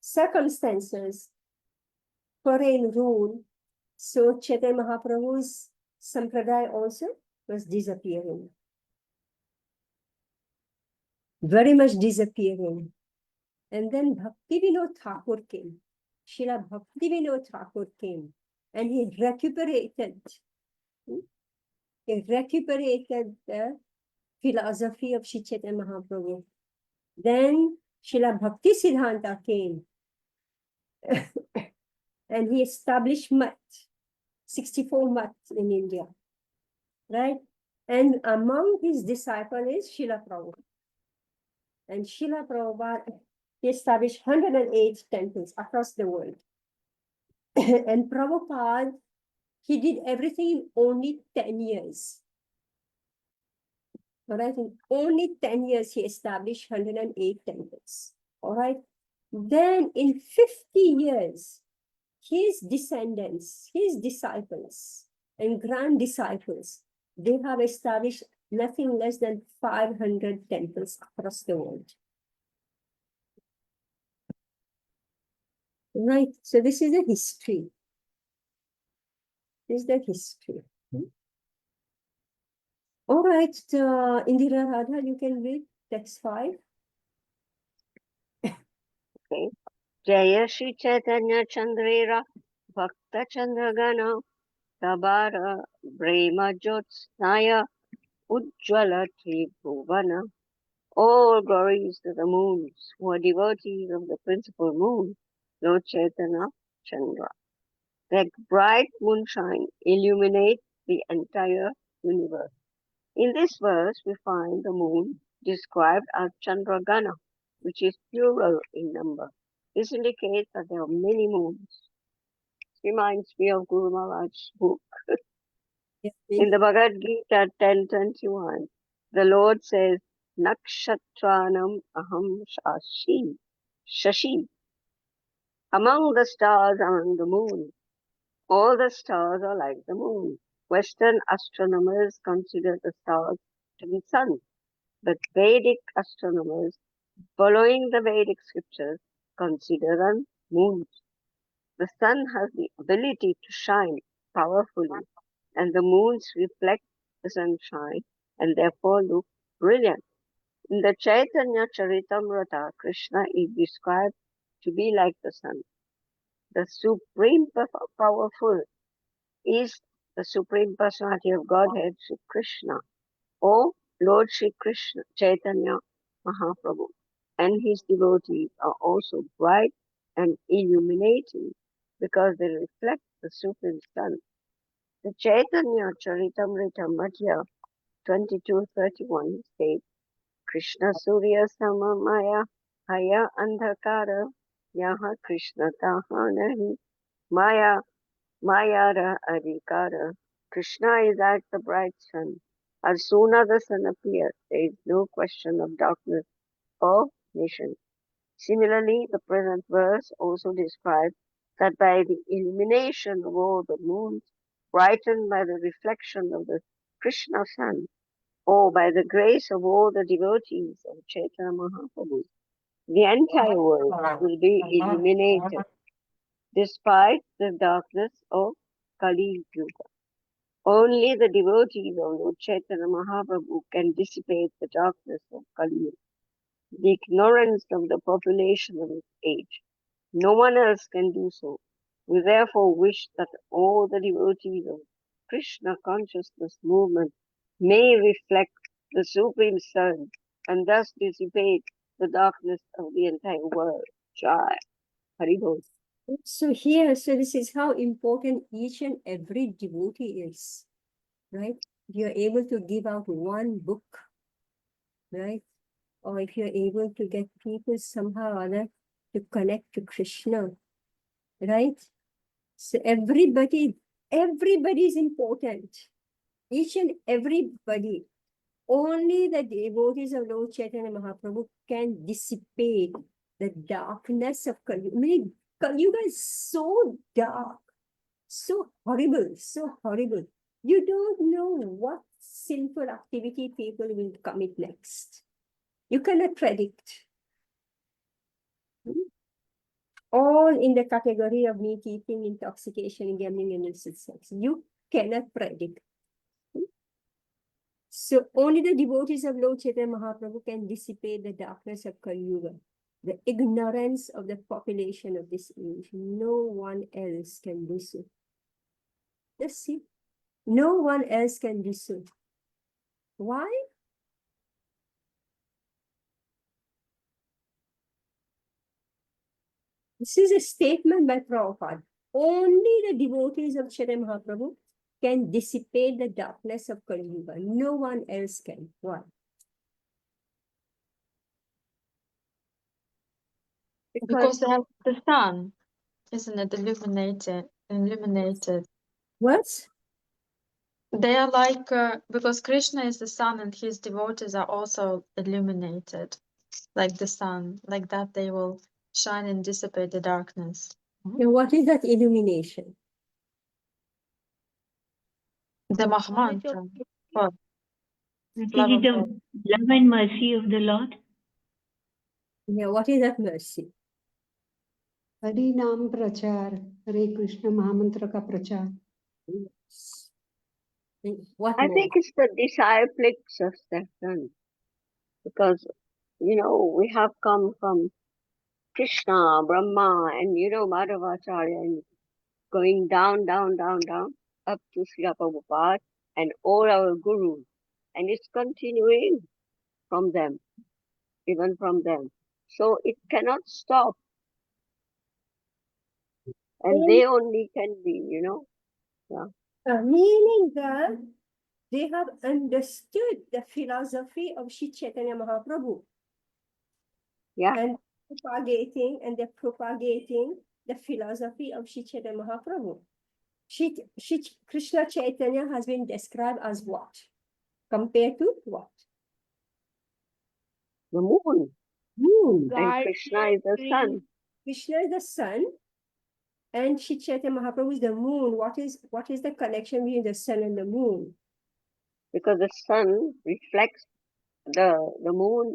A: circumstances, foreign rule, so Chaitanya Mahaprabhu's sampradaya also was disappearing. Very much disappearing. And then Bhaktivinoda Thakur came. Srila Bhaktivinoda Thakur came and he recuperated the philosophy of Sri Chaitanya Mahaprabhu. Then Srila Bhakti Siddhanta came and he established Mat, 64 Mat in India, right? And among his disciples is Srila Prabhupada. And Srila Prabhupada, he established 108 temples across the world. And Prabhupada, he did everything in only 10 years. All right, in only 10 years, he established 108 temples. All right. Then in 50 years, his descendants, his disciples and grand disciples, they have established nothing less than 500 temples across the world. Right. So this is the history. This is the history. All right, Indira Radha, you can read text 5.
D: Okay. Jaya Shri Chaitanya Chandrera Bhakta Chandragana Tabara Brahma Jyotsnaya Ujjvala Tribhuvana. All glories to the moons who are devotees of the principal moon, Lord Chaitanya Chandra. Like bright moonshine illuminate the entire universe. In this verse, we find the moon described as Chandragana, which is plural in number. This indicates that there are many moons. Reminds me of Guru Maharaj's book. In the Bhagavad Gita 10:21, the Lord says, Nakshatranam aham shashi. Among the stars, among the moon, all the stars are like the moon. Western astronomers consider the stars to be suns, but Vedic astronomers, following the Vedic scriptures, consider them moons. The sun has the ability to shine powerfully, and the moons reflect the sunshine and therefore look brilliant. In the Chaitanya Charitamrita, Krishna is described to be like the sun. The supreme powerful is the Supreme Personality of Godhead, Sri Krishna, or Lord Sri Krishna, Chaitanya Mahaprabhu, and his devotees are also bright and illuminating because they reflect the Supreme Sun. The Chaitanya Charitamrita Madhya 22:31 states, Krishna Surya Samamaya Haya Andhakara Yaha Krishna Tahanahi Maya Mayara Adhikara. Krishna is like the bright sun. As soon as the sun appears, there is no question of darkness or nation. Similarly, the present verse also describes that by the illumination of all the moons, brightened by the reflection of the Krishna sun, or by the grace of all the devotees of Chaitanya Mahaprabhu, the entire world will be illuminated despite the darkness of Kali Yuga. Only the devotees of Lord Chaitanya Mahaprabhu can dissipate the darkness of Kali Yuga, the ignorance of the population of his age. No one else can do so. We therefore wish that all the devotees of Krishna consciousness movement may reflect the Supreme Sun and thus dissipate the darkness of the entire world. Jai. Haribol.
A: So here, so this is how important each and every devotee is, right? You're able to give out one book, right? Or if you're able to get people somehow or other to connect to Krishna, right? So everybody is important. Each and everybody. Only the devotees of Lord Chaitanya Mahaprabhu can dissipate the darkness of Kali Yuga. I mean, Kali Yuga is so dark, so horrible, so horrible. You don't know what sinful activity people will commit next. You cannot predict. All in the category of meat eating, intoxication, gambling, and illicit sex. You cannot predict. So only the devotees of Lord Chaitanya Mahaprabhu can dissipate the darkness of Kali Yuga, the ignorance of the population of this age. No one else can do so. Just see, no one else can do so. Why? This is a statement by Prabhupada. Only the devotees of Chaitanya Mahaprabhu can dissipate the darkness of Kali Yuga. No one else can. Why?
B: Because they have the sun, isn't it? Illuminated.
A: What?
B: They are like, because Krishna is the sun and his devotees are also illuminated, like the sun. Like that, they will shine and dissipate the darkness.
A: Now, what is that illumination?
B: The
E: Knowledge of
B: Mahamantra. Well,
C: It
B: love
C: is
B: of
C: the
B: God.
C: love and mercy of the Lord.
A: Yeah, what is that mercy?
G: Hari नाम प्रचार, हरे कृष्ण महामंत्र का प्रचार.
A: Yes. What
D: I
A: more?
D: think it's the disciplic succession because, we have come from Krishna, Brahma, and, Madhavacharya, and going down, down, down, down, up to Srila Prabhupada and all our gurus. And it's continuing from them, even from them. So it cannot stop. And they only can be, yeah.
A: Meaning that they have understood the philosophy of Sri Chaitanya Mahaprabhu.
D: Yeah.
A: And they're propagating the philosophy of Sri Chaitanya Mahaprabhu. Shri Krishna Chaitanya has been described as what? Compared to what?
D: The moon.
A: Moon.
D: And
E: God,
D: Krishna is the sun.
A: Krishna is the sun, and Sri Chaitanya Mahaprabhu is the moon. What is the connection between the sun and the moon?
D: Because the sun reflects, the moon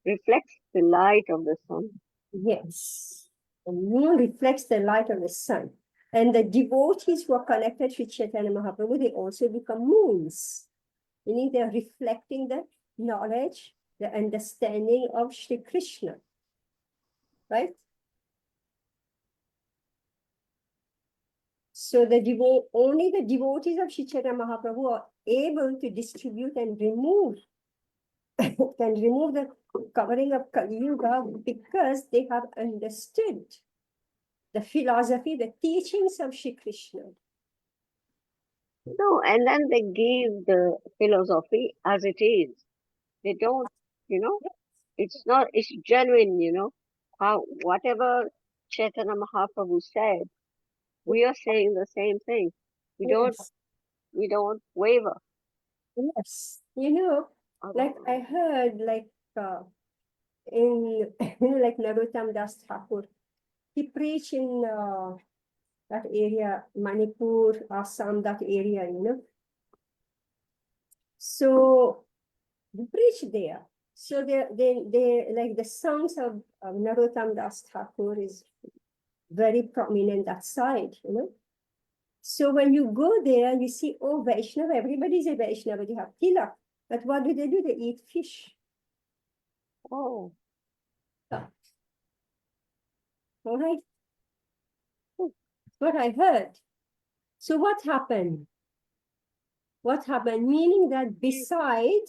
D: reflects the light of the sun.
A: Yes. The moon reflects the light of the sun. And the devotees who are connected to Chaitanya Mahaprabhu, they also become moons. Meaning they're reflecting the knowledge, the understanding of Shri Krishna. Right? So only the devotees of Shri Chaitanya Mahaprabhu are able to distribute and remove the covering of Kali Yuga because they have understood the philosophy, the teachings of Shri Krishna.
D: No, and then they give the philosophy as it is. They don't, it's genuine, whatever Chaitanya Mahaprabhu said, we are saying the same thing. We don't waver.
A: Yes. Like I heard, in like Narottam Das Thakur, he preached in that area, Manipur, Assam, that area, So he preached there. So they like the songs of Narottam Das Thakur is very prominent that side, So when you go there, you see, oh, Vaishnava, everybody's a Vaishnava, they have tilak. But what do? They eat fish.
D: Oh.
A: All right. what I heard. So what happened? What happened? Meaning that beside,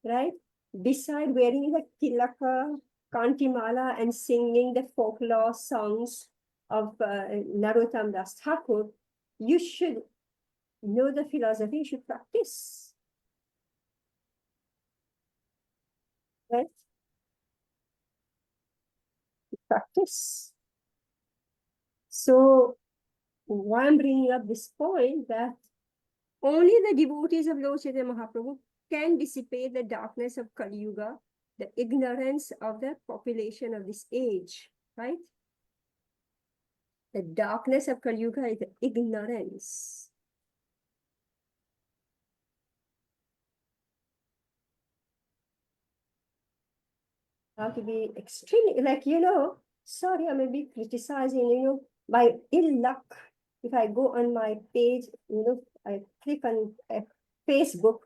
A: right, beside wearing the tilaka, kantimala, and singing the folklore songs of Narottam Das Thakur, you should know the philosophy, you should practice. Right? Practice. So why I'm bringing up this point that only the devotees of Lord Chaitanya Mahaprabhu can dissipate the darkness of Kali Yuga, the ignorance of the population of this age, right? The darkness of Kali Yuga is the ignorance. How to be extremely, like, sorry, I may be criticizing, by ill luck, if I go on my page, I click on Facebook,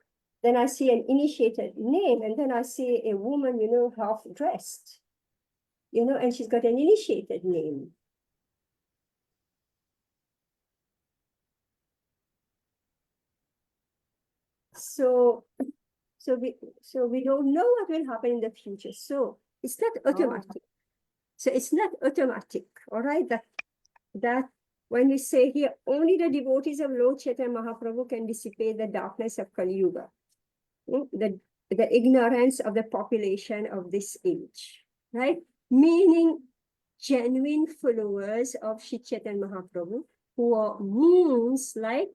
A: then I see an initiated name, and then I see a woman, half dressed, and she's got an initiated name. So we don't know what will happen in the future. So it's not automatic. So it's not automatic, all right? That when we say here, only the devotees of Lord Chaitanya Mahaprabhu can dissipate the darkness of Kali Yuga, the ignorance of the population of this age, right? Meaning genuine followers of Shri Chaitanya Mahaprabhu who are moons like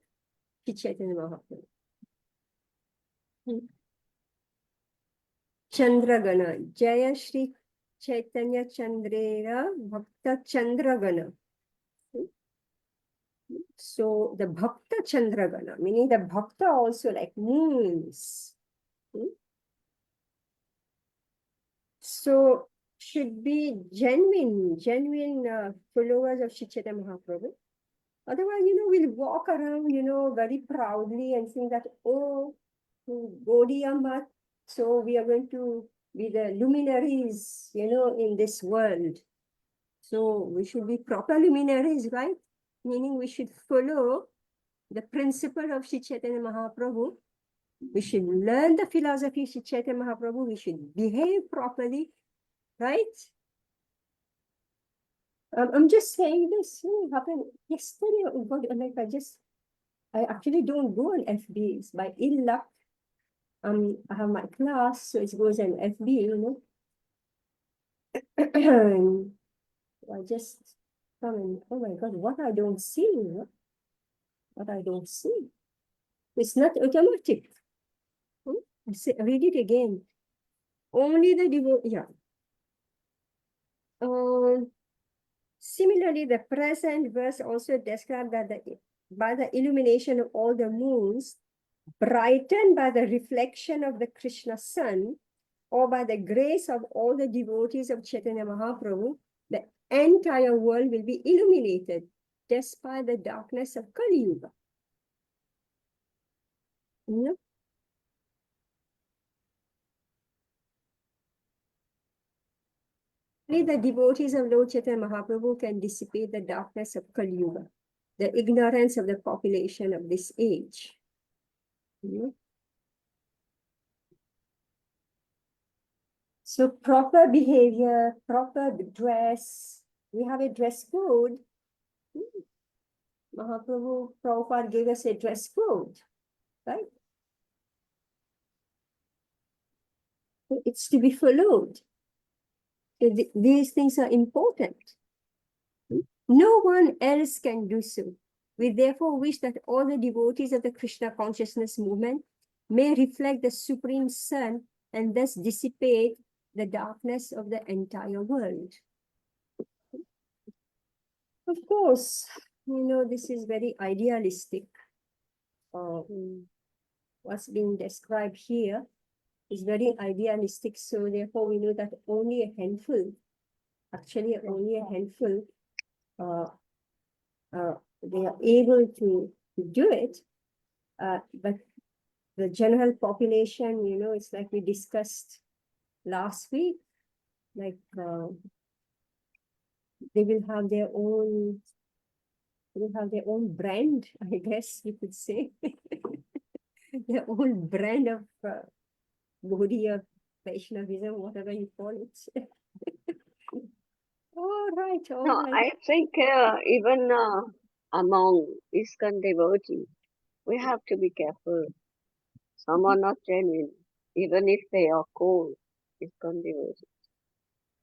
A: Shri Chaitanya Mahaprabhu. Chandragana, Jaya Shri Chaitanya Chandrera Bhakta Chandragana. So the Bhakta Chandragana, meaning the Bhakta also like moons. So should be genuine followers of Shri Chaitanya Mahaprabhu. Otherwise, we'll walk around, very proudly and think that, oh, Gaudiya, so we are going to be the luminaries, in this world. So we should be proper luminaries, right? Meaning we should follow the principle of Shri Chaitanya Mahaprabhu. We should learn the philosophy of Shri Chaitanya Mahaprabhu. We should behave properly, right? I'm just saying this happened yesterday. Oh God, like I actually don't go on FBs by ill luck. I have my class, so it goes on FB, I just come and, oh my God, what I don't see, what I don't see. It's not automatic. Read it again. Only the yeah. Similarly, the present verse also describes that by the illumination of all the moons, brightened by the reflection of the Krishna sun, or by the grace of all the devotees of Chaitanya Mahaprabhu, the entire world will be illuminated despite the darkness of Kali Yuga. Only the devotees of Lord Chaitanya Mahaprabhu can dissipate the darkness of Kali Yuga, the ignorance of the population of this age. So proper behavior, proper dress. We have a dress code. Mahaprabhu Prabhupada gave us a dress code, right? It's to be followed. These things are important. No one else can do so. We therefore wish that all the devotees of the Krishna consciousness movement may reflect the Supreme Sun and thus dissipate the darkness of the entire world. Of course, this is very idealistic. What's being described here is very idealistic. So therefore, we know that only a handful, actually only a handful, they are able to do it. But the general population, it's like we discussed last week, like they will have their own They have their own brand, I guess you could say. Their own brand of Gaudiya Vaishnavism, whatever you call it. All right, all
D: No,
A: right.
D: I think even among ISKCON devotees, we have to be careful. Some are not genuine, even if they are called ISKCON devotees.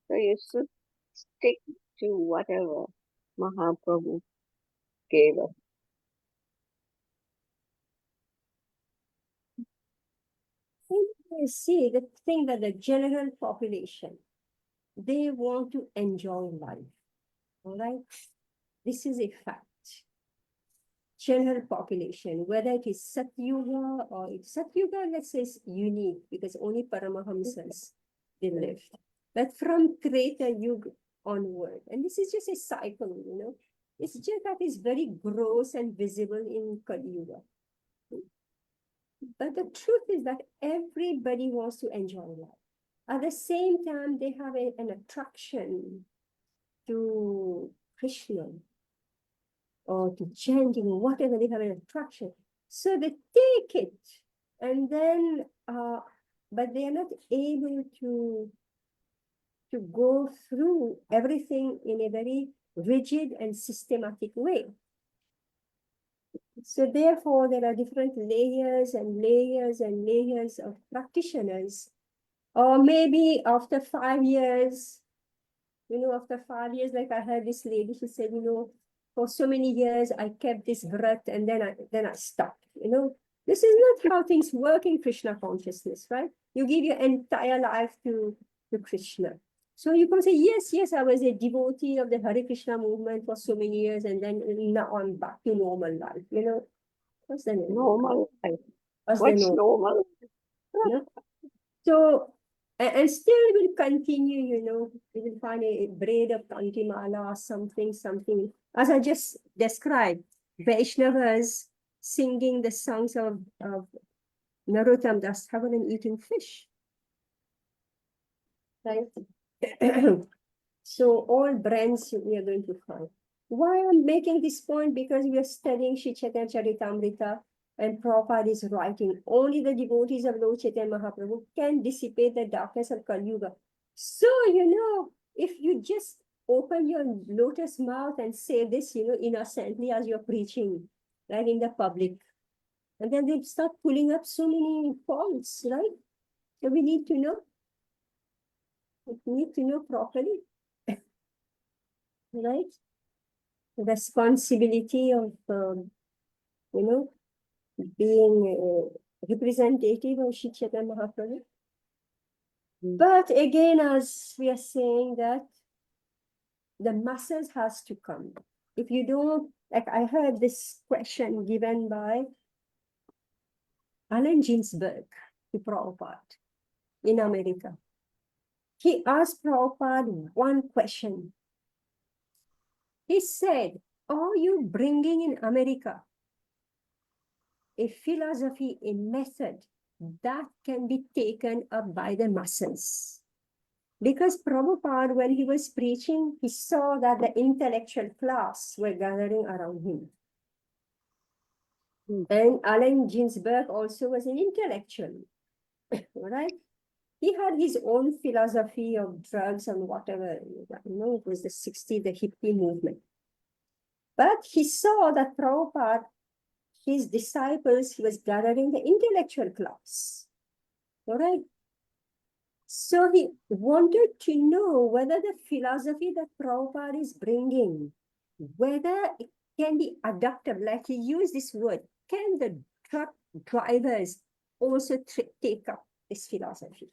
D: So you should stick to whatever Mahaprabhu gave us.
A: You see, the thing that the general population, they want to enjoy life. All right. This is a fact. General population, whether it is Satyuga or it's Satyuga, let's say, is unique because only Paramahamsas they lived. But from Treta Yuga onward, and this is just a cycle, it's just that is very gross and visible in Kali Yuga. But the truth is that everybody wants to enjoy life. At the same time, they have an attraction to Krishna or to chanting or whatever, they have an attraction. So they take it and then, but they are not able to go through everything in a very rigid and systematic way. So therefore, there are different layers and layers and layers of practitioners. Or maybe after 5 years, after 5 years, like I heard this lady, she said, for so many years, I kept this vrat and then I stopped, This is not how things work in Krishna consciousness, right? You give your entire life to Krishna. So you can say, yes, I was a devotee of the Hare Krishna movement for so many years, and then now I'm back to normal life, What's the name?
D: Normal life.
A: What's
D: What's
A: the
D: normal?
A: So, and still will continue, you will find a braid of Kantimala, something. As I just described, Vaishnavas singing the songs of Narottam Das Thakur and eating fish. Right? So all brands we are going to find. Why I'm making this point? Because we are studying Sri Chaitanya Charitamrita and Prabhupada is writing, only the devotees of Lord Chaitanya Mahaprabhu can dissipate the darkness of Kali Yuga. So, if you just open your lotus mouth and say this, innocently as you're preaching, right, in the public, and then they start pulling up so many faults, right? So we need to know. We need to know properly. Right? Responsibility of, being a representative of Shri Chaitanya Mahaprabhu. But again, as we are saying that the masses has to come. If you don't, like I heard this question given by Allen Ginsberg to Prabhupada in America. He asked Prabhupada one question. He said, are you bringing in America a philosophy, a method that can be taken up by the masses? Because Prabhupada, when he was preaching, he saw that the intellectual class were gathering around him. And Allen Ginsberg also was an intellectual, right? He had his own philosophy of drugs and whatever, it was the 60s, the hippie movement. But he saw that Prabhupada, his disciples, he was gathering the intellectual class, all right? So he wanted to know whether the philosophy that Prabhupada is bringing, whether it can be adaptable, like he used this word, can the truck drivers also take up this philosophy,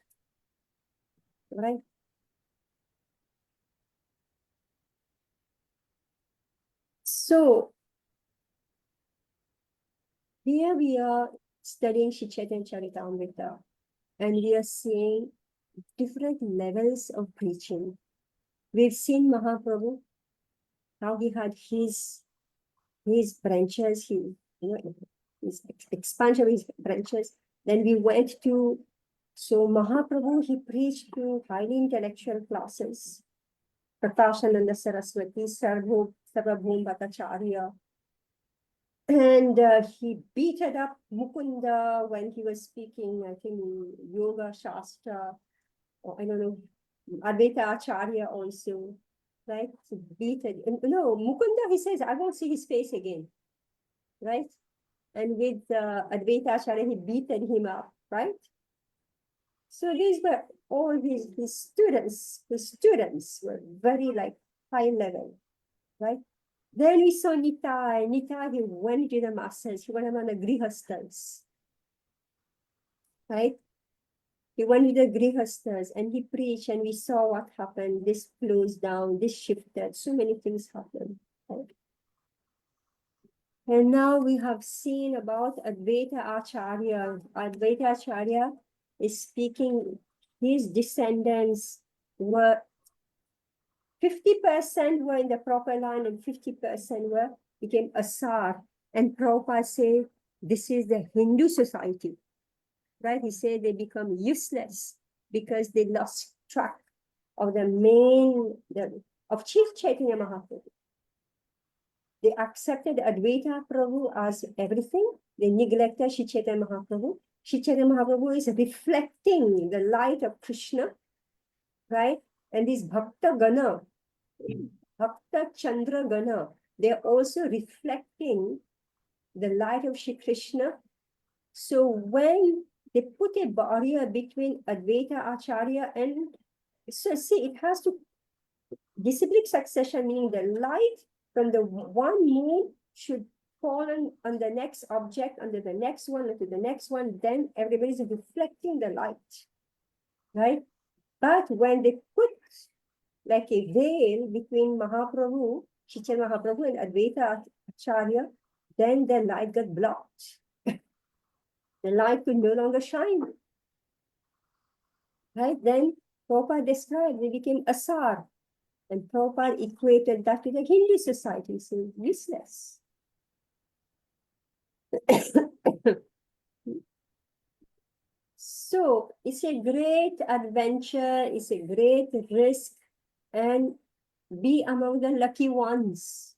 A: right? So here we are studying Sri Chaitanya Charitamrita, and we are seeing different levels of preaching. We've seen Mahaprabhu, how he had his branches, his expansion of his branches. Then we went to, so Mahaprabhu, he preached to highly intellectual classes. Prakashananda Saraswati, Sarvabhaum Bhattacharya, And he beated up Mukunda when he was speaking, I think, Yoga Shastra, or I don't know, Advaita Acharya also, right? So beaten. No, Mukunda, he says, I won't see his face again, right? And with Advaita Acharya, he beaten him up, right? So these were all his students. His students were very like high level, right? Then we saw Nitai. Nitai, he went to the masters. He went among the grihastas, right? He went with the grihastas and he preached, and we saw what happened. This closed down, this shifted, so many things happened. Right? And now we have seen about Advaita Acharya. Advaita Acharya is speaking, his descendants were 50% were in the proper line and 50% were became Asar. And Prabhupada said, this is the Hindu society, right? He said they become useless because they lost track of the main, of Chief Chaitanya Mahaprabhu. They accepted Advaita Prabhu as everything. They neglected Shri Chaitanya Mahaprabhu. Shri Chaitanya Mahaprabhu is reflecting the light of Krishna, right? And this Bhakta Gana, Bhakta Chandra Gana, they're also reflecting the light of Shri Krishna. So when they put a barrier between Advaita Acharya and, so see, it has to, disciplic succession, meaning the light from the one moon should fall on the next object, under the next one, into the next one, then everybody's reflecting the light, right? But when they put like a veil between Mahaprabhu, Chaitanya Mahaprabhu and Advaita Acharya, then the light got blocked. The light could no longer shine. Right? Then Prabhupada described, they became Asar. And Prabhupada equated that to the Hindu society, so useless. So it's a great adventure, it's a great risk, and be among the lucky ones,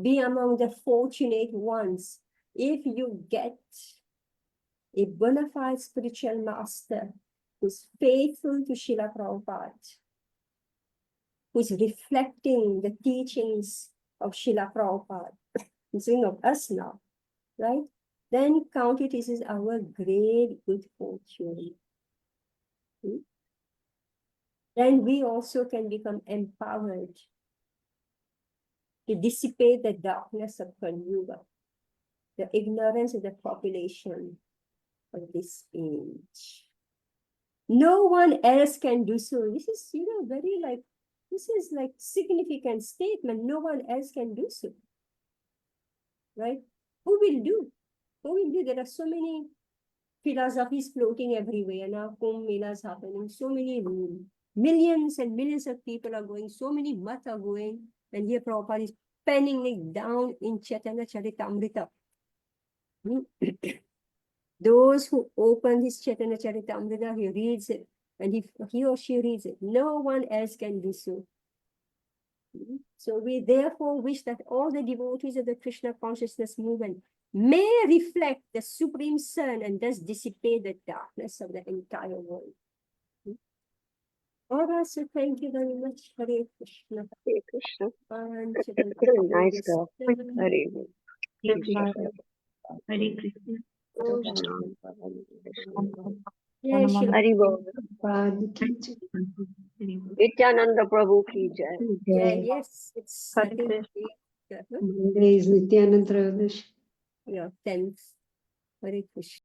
A: be among the fortunate ones. If you get a bona fide spiritual master who's faithful to Srila Prabhupada, who's reflecting the teachings of Srila Prabhupada, thinking of us now, right? Then count it as our great good fortune. Then we also can become empowered to dissipate the darkness of Kali Yuga, the ignorance of the population of this age. No one else can do so. This is, very like, this is like significant statement. No one else can do so. Right? Who will do? Who will do? There are so many philosophies floating everywhere. Now, Kumbh Mela is happening. So many millions and millions of people are going. So many mats are going. And here Prabhupada is penning it down in Chaitanya Charitamrita. Those who open his Chaitanya Charitamrita, he reads it. And he or she reads it. No one else can do so. So we therefore wish that all the devotees of the Krishna consciousness movement may reflect the Supreme Sun and thus dissipate the darkness of the entire world. All right, so thank you very much. Hare Krishna.
D: Hare Krishna.
A: And
D: Nice talk. Hare Krishna.
C: Hare Krishna.
A: Yeah, Shri-
D: Hari Bol.
G: Prabhupada ki jai.
D: Nityananda Prabhu ki jai.
A: yeah,
G: Jai.
A: yes, it's
B: Hare
A: I think
B: Krishna.
G: Monday is Nityananda Trayadashi.
A: yeah, 10th. Hare Krishna.